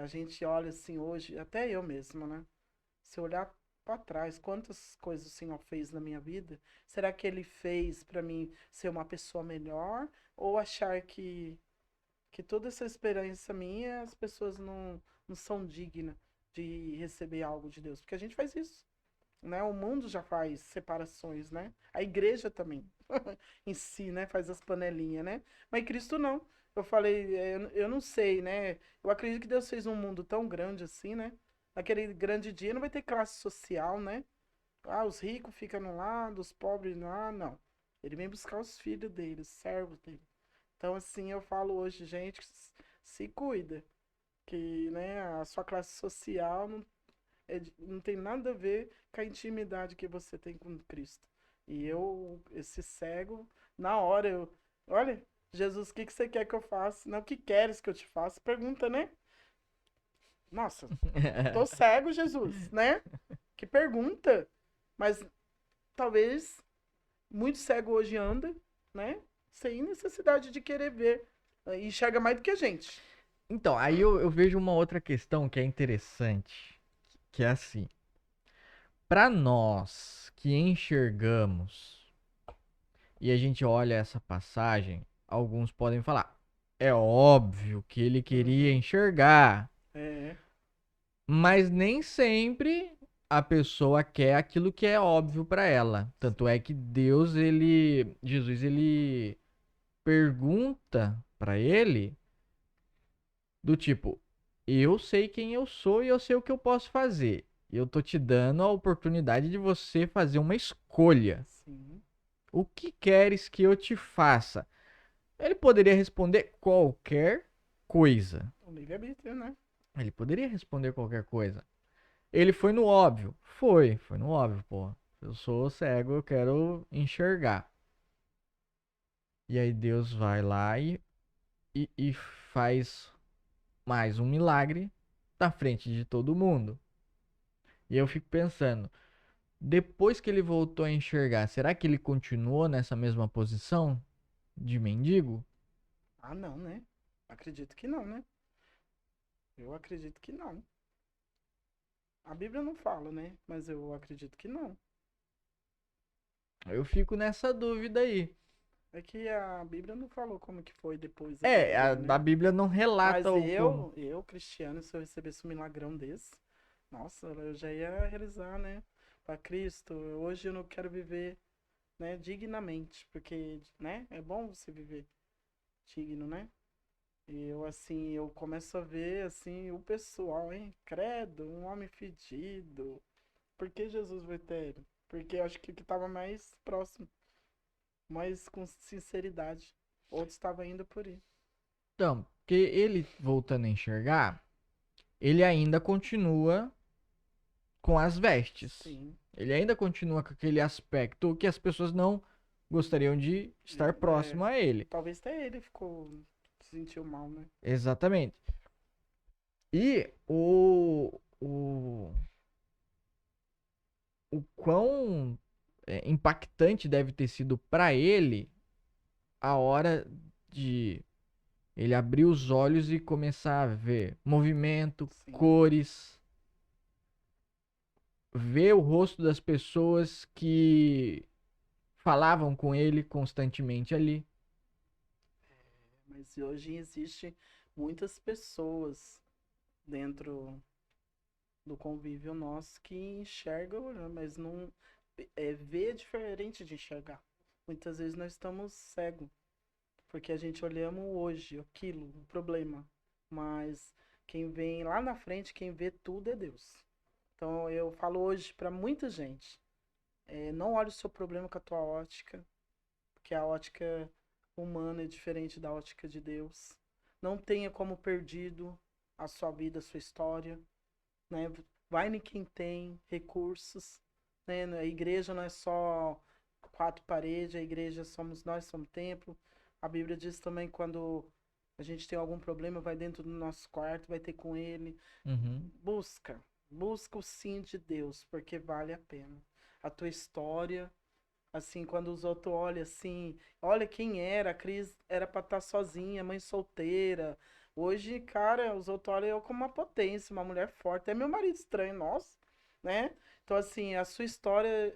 [SPEAKER 3] a gente olha assim hoje, até eu mesma, né? Se eu olhar para trás, quantas coisas o Senhor fez na minha vida, será que Ele fez para mim ser uma pessoa melhor? Ou achar que toda essa esperança minha, as pessoas não são dignas de receber algo de Deus? Porque a gente faz isso, né? O mundo já faz separações, né? A igreja também. em si, né? Faz as panelinhas, né? Mas Cristo não. Eu falei, eu não sei, né? Eu acredito que Deus fez um mundo tão grande assim, né? Naquele grande dia não vai ter classe social, né? Ah, os ricos ficam num lado, os pobres lá, não. Ele vem buscar os filhos dele, os servos dele. Então, assim, eu falo hoje, gente, se cuida. Que, né, a sua classe social não tem nada a ver com a intimidade que você tem com Cristo. E eu, esse cego, na hora, olha, Jesus, o que que você quer que eu faça? Não, o que queres que eu te faça? Pergunta, né? Nossa, tô cego, Jesus, né? Que pergunta. Mas talvez muito cego hoje anda, né? Sem necessidade de querer ver. E enxerga mais do que a gente.
[SPEAKER 2] Então, aí eu vejo uma outra questão que é interessante, que é assim, para nós que enxergamos e a gente olha essa passagem, alguns podem falar, é óbvio que ele queria
[SPEAKER 3] Uhum.
[SPEAKER 2] enxergar,
[SPEAKER 3] É,
[SPEAKER 2] mas nem sempre a pessoa quer aquilo que é óbvio para ela. Tanto é que Jesus, ele pergunta para ele do tipo, eu sei quem eu sou e eu sei o que eu posso fazer. Eu tô te dando a oportunidade de você fazer uma escolha.
[SPEAKER 3] sim.
[SPEAKER 2] O que queres que eu te faça? Ele poderia responder qualquer coisa.
[SPEAKER 3] O livre-arbítrio, né?
[SPEAKER 2] Ele poderia responder qualquer coisa. Ele foi no óbvio. Foi no óbvio, pô. Eu sou cego, eu quero enxergar. E aí Deus vai lá e faz mais um milagre na frente de todo mundo. E eu fico pensando, depois que ele voltou a enxergar, será que ele continuou nessa mesma posição de mendigo?
[SPEAKER 3] Ah, não, né? Acredito que não, né? Eu acredito que não. A Bíblia não fala, né? Mas eu acredito que não.
[SPEAKER 2] Eu fico nessa dúvida aí.
[SPEAKER 3] É que a Bíblia não falou como que foi depois da vida
[SPEAKER 2] É, a,
[SPEAKER 3] dele,
[SPEAKER 2] a
[SPEAKER 3] né?
[SPEAKER 2] Bíblia não relata
[SPEAKER 3] Mas
[SPEAKER 2] o como.
[SPEAKER 3] Cristiano, se eu recebesse um milagrão desse, nossa, eu já ia realizar, né? Para Cristo, hoje eu não quero viver, né, dignamente, porque, né, é bom você viver digno, né? E eu, assim, eu começo a ver, assim, o pessoal, hein? Credo, um homem fedido. Por que Jesus veio até ele? Porque eu acho que estava mais próximo, mais com sinceridade. Outros estavam indo por aí.
[SPEAKER 2] Então, porque ele voltando a enxergar, ele ainda continua com as vestes.
[SPEAKER 3] Sim.
[SPEAKER 2] Ele ainda continua com aquele aspecto que as pessoas não gostariam de estar
[SPEAKER 3] É,
[SPEAKER 2] próximo a ele.
[SPEAKER 3] talvez até ele ficou, se sentiu mal, né?
[SPEAKER 2] Exatamente. E o quão impactante deve ter sido para ele a hora de ele abrir os olhos e começar a ver movimento,
[SPEAKER 3] Sim.
[SPEAKER 2] cores, ver o rosto das pessoas que falavam com ele constantemente ali.
[SPEAKER 3] Mas hoje existe muitas pessoas dentro do convívio nosso que enxergam, né, mas não vê é diferente de enxergar. Muitas vezes nós estamos cegos, porque a gente olhamos hoje aquilo, o problema, mas quem vem lá na frente, quem vê tudo é Deus. Então eu falo hoje para muita gente, não olhe o seu problema com a tua ótica, porque a ótica humana é diferente da ótica de Deus. Não tenha como perdido a sua vida, a sua história, né? Vai em quem tem recursos, né? A igreja não é só quatro paredes, a igreja somos nós, somos templo. A Bíblia diz também quando a gente tem algum problema, vai dentro do nosso quarto, vai ter com ele.
[SPEAKER 2] Uhum.
[SPEAKER 3] Busca o sim de Deus, porque vale a pena. A tua história, assim, quando os outros olham assim, olha quem era, a Cris era pra estar sozinha, mãe solteira. Hoje, cara, os outros olham eu como uma potência, uma mulher forte. É meu marido estranho, nossa, né? Então, assim, a sua história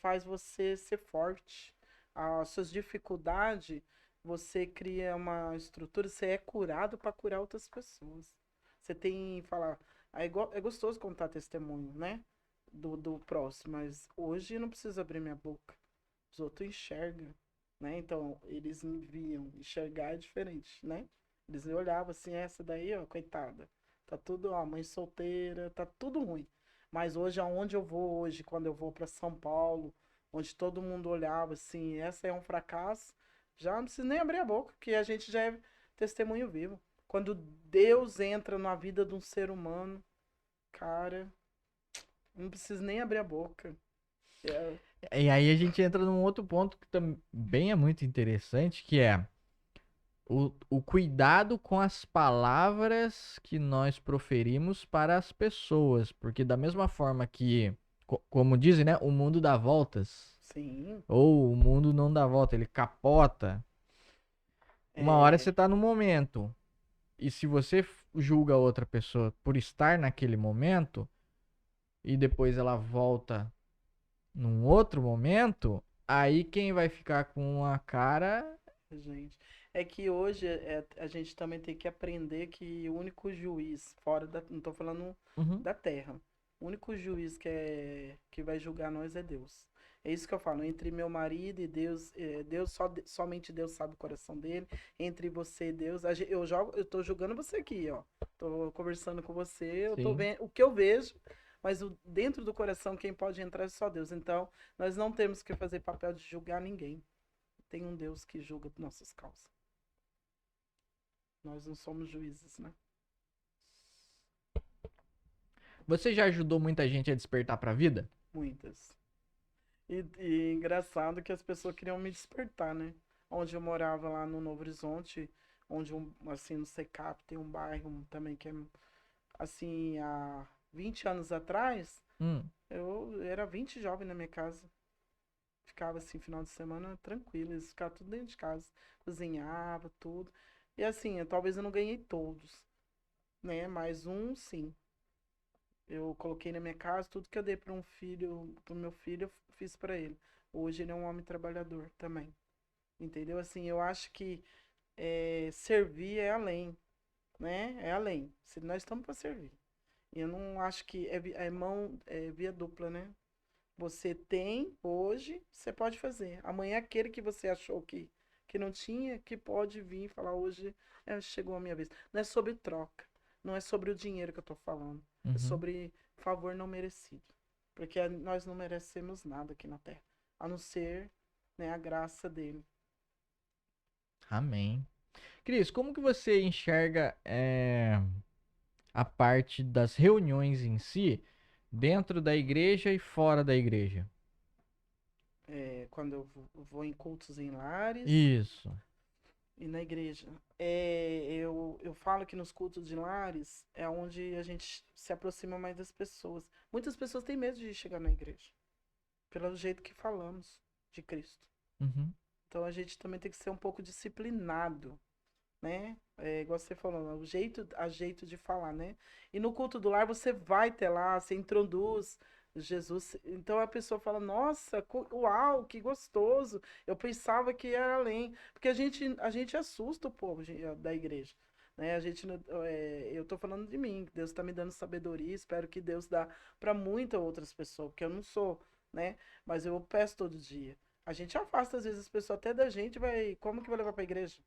[SPEAKER 3] faz você ser forte. As suas dificuldades, você cria uma estrutura, você é curado para curar outras pessoas. Você tem, falar, é gostoso contar testemunho, né? Do próximo, mas hoje eu não preciso abrir minha boca. os outros enxergam, né? Então, eles me viam, enxergar é diferente, né? Eles me olhavam assim, essa daí, ó, coitada. Tá tudo, ó, mãe solteira, tá tudo ruim. Mas hoje, aonde eu vou hoje, quando eu vou para São Paulo, onde todo mundo olhava assim, essa é um fracasso, já não precisa nem abrir a boca, que a gente já é testemunho vivo. Quando Deus entra na vida de um ser humano, cara, não precisa nem abrir a boca. É,
[SPEAKER 2] E aí a gente entra num outro ponto que também é muito interessante, que é o cuidado com as palavras que nós proferimos para as pessoas. Porque da mesma forma que, como dizem, né, o mundo dá voltas,
[SPEAKER 3] sim,
[SPEAKER 2] ou o mundo não dá volta, ele capota. Uma hora
[SPEAKER 3] é,
[SPEAKER 2] você tá no momento. E se você julga outra pessoa por estar naquele momento, e depois ela volta num outro momento, aí quem vai ficar com a cara.
[SPEAKER 3] gente. É que hoje a gente também tem que aprender que o único juiz fora da, não tô falando
[SPEAKER 2] Uhum.
[SPEAKER 3] da terra, o único juiz que vai julgar nós é Deus. É isso que eu falo, entre meu marido e Deus, Deus somente Deus sabe o coração dele, entre você e Deus, eu tô julgando você aqui, ó. Tô conversando com você, eu tô
[SPEAKER 2] Sim.
[SPEAKER 3] vendo o que eu vejo, mas dentro do coração quem pode entrar é só Deus. Então, nós não temos que fazer papel de julgar ninguém. Tem um Deus que julga nossas causas. Nós não somos juízes, né?
[SPEAKER 2] Você já ajudou muita gente a despertar pra vida?
[SPEAKER 3] Muitas. E engraçado que as pessoas queriam me despertar, né? Onde eu morava lá no Novo Horizonte, onde assim no Secap tem um bairro também que é assim, há 20 anos atrás,
[SPEAKER 2] Hum.
[SPEAKER 3] eu era 20 jovens na minha casa. Ficava assim, final de semana tranquilo, eles ficavam tudo dentro de casa, cozinhava tudo. E assim, talvez eu não ganhei todos, né? Mas um sim. Eu coloquei na minha casa tudo que eu dei para um filho, pro meu filho, eu fiz para ele. Hoje ele é um homem trabalhador também. Entendeu? Assim, eu acho que servir é além, né? É além. Se nós estamos para servir. Eu não acho que é mão via dupla, né? Você tem hoje, você pode fazer. Amanhã aquele que você achou que não tinha, que pode vir e falar hoje chegou a minha vez. Não é sobre troca. Não é sobre o dinheiro que eu tô falando. É
[SPEAKER 2] Uhum.
[SPEAKER 3] sobre favor não merecido. Porque nós não merecemos nada aqui na Terra. A não ser, né, a graça dele.
[SPEAKER 2] Amém. Cris, como que você enxerga a parte das reuniões em si, dentro da igreja e fora da igreja?
[SPEAKER 3] Quando eu vou em cultos em lares
[SPEAKER 2] Isso.
[SPEAKER 3] e na igreja. Eu falo que nos cultos de lares é onde a gente se aproxima mais das pessoas. Muitas pessoas têm medo de chegar na igreja, pelo jeito que falamos de Cristo.
[SPEAKER 2] Uhum.
[SPEAKER 3] Então a gente também tem que ser um pouco disciplinado, né? Igual você falou, a jeito de falar, né? E no culto do lar você vai ter lá, você introduz Jesus. Então a pessoa fala, nossa, uau, que gostoso. Eu pensava que era além. Porque a gente assusta o povo da igreja. Né? A gente, eu tô falando de mim, Deus está me dando sabedoria, espero que Deus dá para muitas outras pessoas, porque eu não sou, né? Mas eu peço todo dia. A gente afasta às vezes as pessoas até da gente, como que vai levar para a igreja?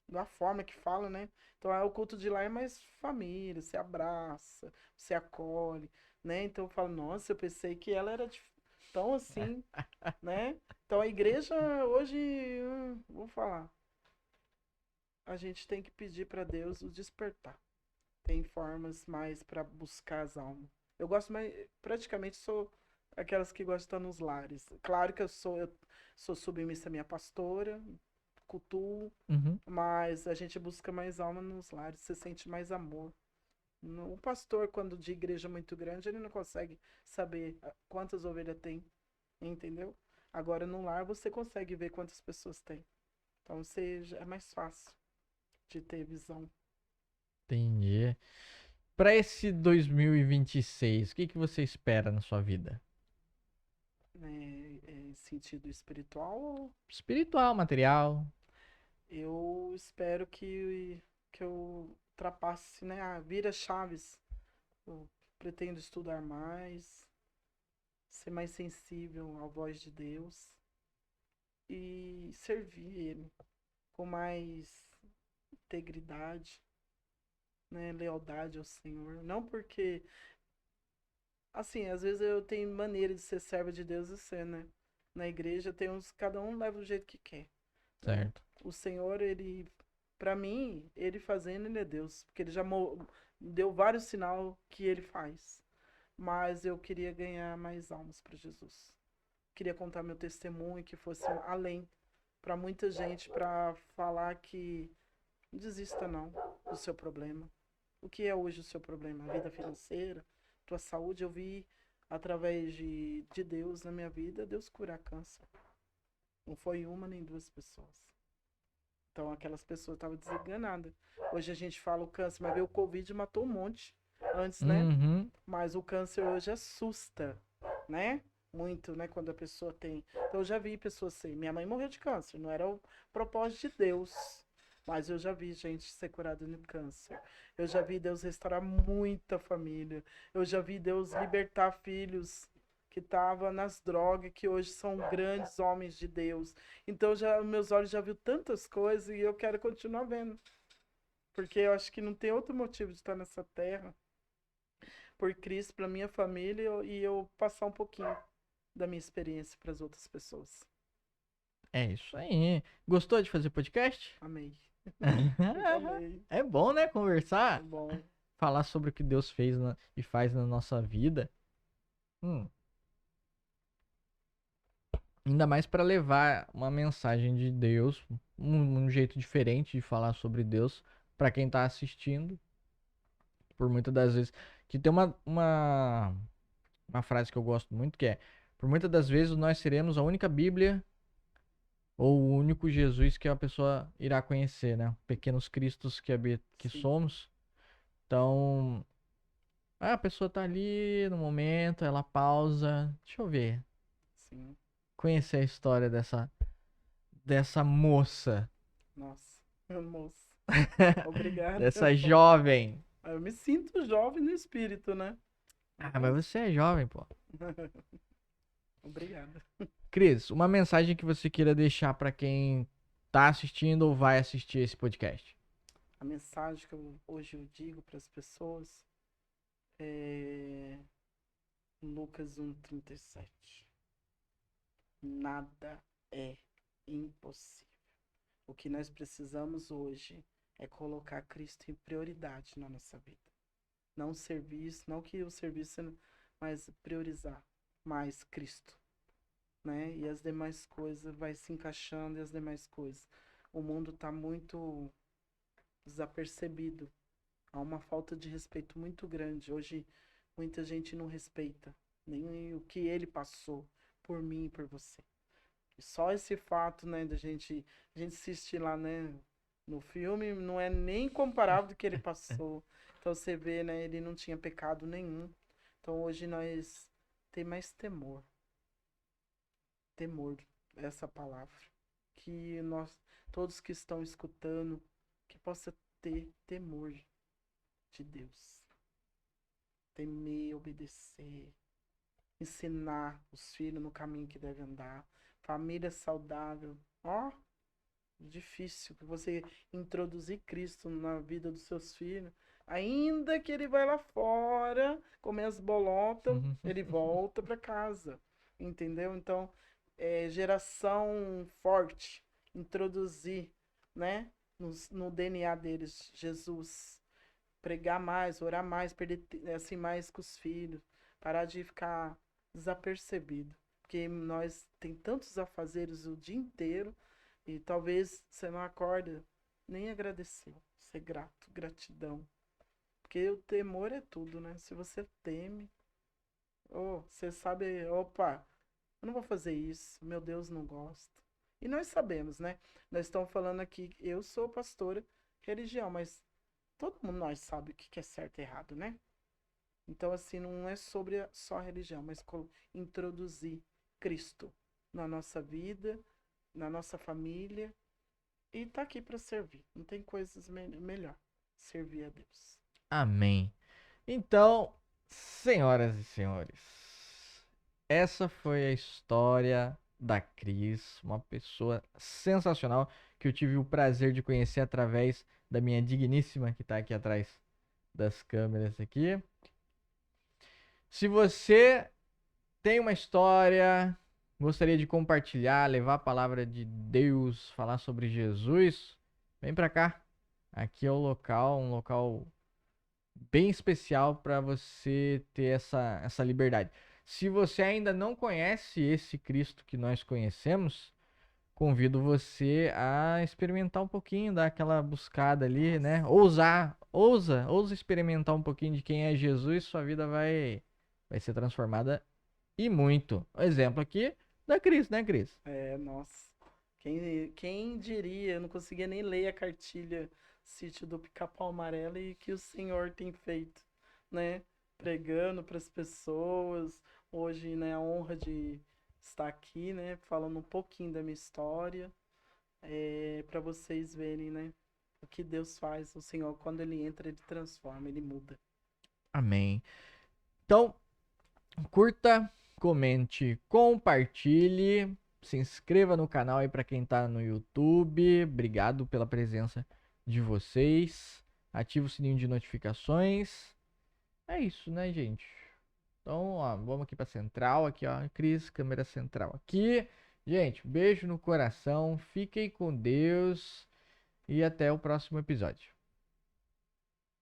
[SPEAKER 3] Da forma que fala, né? Então o culto de lá é mais família, você abraça, você acolhe, né? Então eu falo, nossa, eu pensei que ela era tão assim, né? Então a igreja hoje, vou falar, a gente tem que pedir para Deus o despertar. Tem formas mais para buscar as almas. Eu gosto mais, praticamente sou aquelas que gostam de estar nos lares. Claro que eu sou submissa à minha pastora, cultuo,
[SPEAKER 2] Uhum.
[SPEAKER 3] mas a gente busca mais alma nos lares, você sente mais amor. O pastor, quando de igreja muito grande, ele não consegue saber quantas ovelhas tem, entendeu? Agora no lar você consegue ver quantas pessoas tem. Então é mais fácil de ter visão.
[SPEAKER 2] Entendi. Para esse 2026, o que que você espera na sua vida?
[SPEAKER 3] Né? Em sentido espiritual,
[SPEAKER 2] Espiritual, material?
[SPEAKER 3] eu espero que eu ultrapasse, né? Vira chaves. Eu pretendo estudar mais, ser mais sensível à voz de Deus, e servir Ele com mais integridade, né, lealdade ao Senhor. Não porque, assim, às vezes eu tenho maneira de ser serva de Deus e ser, né? Na igreja tem uns, cada um leva do jeito que quer, né?
[SPEAKER 2] Certo.
[SPEAKER 3] O Senhor, ele, pra mim, ele fazendo, ele é Deus, porque ele já deu vários sinais que ele faz. Mas eu queria ganhar mais almas para Jesus. Queria contar meu testemunho que fosse além para muita gente, para falar que não desista não do seu problema. O que é hoje o seu problema? A vida financeira, tua saúde. Eu vi através de Deus na minha vida, Deus curar câncer. Não foi uma nem duas pessoas. Então aquelas pessoas estavam desenganadas. Hoje a gente fala o câncer, mas veio o Covid matou um monte antes, né?
[SPEAKER 2] Uhum.
[SPEAKER 3] Mas o câncer hoje assusta, né? Muito, né? Quando a pessoa tem. Então eu já vi pessoas assim. Minha mãe morreu de câncer, não era o propósito de Deus. Mas eu já vi gente ser curada de câncer. Eu já vi Deus restaurar muita família. Eu já vi Deus libertar filhos que estavam nas drogas, que hoje são grandes homens de Deus. Então já meus olhos já viu tantas coisas e eu quero continuar vendo. Porque eu acho que não tem outro motivo de estar nessa terra por Cristo, para minha família e eu passar um pouquinho da minha experiência para as outras pessoas.
[SPEAKER 2] É isso aí. Gostou de fazer podcast?
[SPEAKER 3] Amei. Eu amei.
[SPEAKER 2] É bom, né?
[SPEAKER 3] Tá
[SPEAKER 2] Conversar.
[SPEAKER 3] bom.
[SPEAKER 2] Falar sobre o que Deus fez e faz na nossa vida. Ainda mais para levar uma mensagem de Deus, um jeito diferente de falar sobre Deus para quem tá assistindo. Por muitas das vezes. Que tem uma frase que eu gosto muito que é: por muitas das vezes nós seremos a única Bíblia ou o único Jesus que a pessoa irá conhecer, né? Pequenos cristos que
[SPEAKER 3] Sim,
[SPEAKER 2] somos. Então, a pessoa tá ali no momento, ela pausa. Deixa eu ver.
[SPEAKER 3] sim.
[SPEAKER 2] Conhecer a história dessa moça.
[SPEAKER 3] Nossa, meu moço. Obrigada.
[SPEAKER 2] Dessa jovem.
[SPEAKER 3] Eu me sinto jovem no espírito, né?
[SPEAKER 2] Ah, mas você é jovem, pô.
[SPEAKER 3] Obrigada.
[SPEAKER 2] Cris, uma mensagem que você queira deixar pra quem tá assistindo ou vai assistir esse podcast.
[SPEAKER 3] A mensagem que hoje eu digo para as pessoas é Lucas 1:37. Nada é impossível. O que nós precisamos hoje é colocar Cristo em prioridade na nossa vida. Não serviço, não que o serviço, mas priorizar mais Cristo, né? E as demais coisas vai se encaixando e as demais coisas. O mundo está muito desapercebido. Há uma falta de respeito muito grande. Hoje muita gente não respeita nem o que ele passou por mim e por você. E só esse fato, né, a gente assistir lá, né, no filme, não é nem comparável do que ele passou. Então você vê, né, ele não tinha pecado nenhum. Então hoje nós tem mais temor. Temor, essa palavra. Que nós, todos que estão escutando, que possa ter temor de Deus. Temer, obedecer, ensinar os filhos no caminho que devem andar. Família saudável. Ó, difícil que você introduzir Cristo na vida dos seus filhos. Ainda que ele vai lá fora comer as bolotas, ele volta para casa. Entendeu? Então, geração forte. Introduzir, né? No DNA deles, Jesus. Pregar mais, orar mais, perder assim mais com os filhos. Parar de ficar desapercebido. Porque nós tem tantos afazeres o dia inteiro e talvez você não acorda nem agradeceu. Ser grato, gratidão. Porque o temor é tudo, né? Se você teme, você sabe, opa, eu não vou fazer isso, meu Deus não gosta. E nós sabemos, né? Nós estamos falando aqui, eu sou pastora religião, mas todo mundo nós sabe o que é certo e errado, né? Então, assim, não é sobre só a religião, mas introduzir Cristo na nossa vida, na nossa família e tá aqui para servir. Não tem coisas melhor. Servir a Deus.
[SPEAKER 2] Amém. Então, senhoras e senhores, essa foi a história da Cris, uma pessoa sensacional que eu tive o prazer de conhecer através da minha digníssima que tá aqui atrás das câmeras aqui. Se você tem uma história, gostaria de compartilhar, levar a palavra de Deus, falar sobre Jesus, vem pra cá. Aqui é o local, um local bem especial para você ter essa liberdade. Se você ainda não conhece esse Cristo que nós conhecemos, convido você a experimentar um pouquinho, dar aquela buscada ali, né? Ousa experimentar um pouquinho de quem é Jesus, sua vida vai ser transformada e muito. O exemplo aqui da Cris, né, Cris?
[SPEAKER 3] Nossa. Quem diria? Eu não conseguia nem ler a cartilha Sítio do Pica-Pau Amarelo e que o Senhor tem feito, né? Pregando para as pessoas. Hoje, né, a honra de estar aqui, né? Falando um pouquinho da minha história. Para vocês verem, né? O que Deus faz. O Senhor, quando Ele entra, Ele transforma, Ele muda.
[SPEAKER 2] Amém. Então, curta, comente, compartilhe, se inscreva no canal aí para quem tá no YouTube. Obrigado pela presença de vocês. Ative o sininho de notificações. É isso, né, gente? Então, ó, vamos aqui pra central, aqui, ó, Cris, câmera central aqui. Gente, beijo no coração, fiquem com Deus e até o próximo episódio.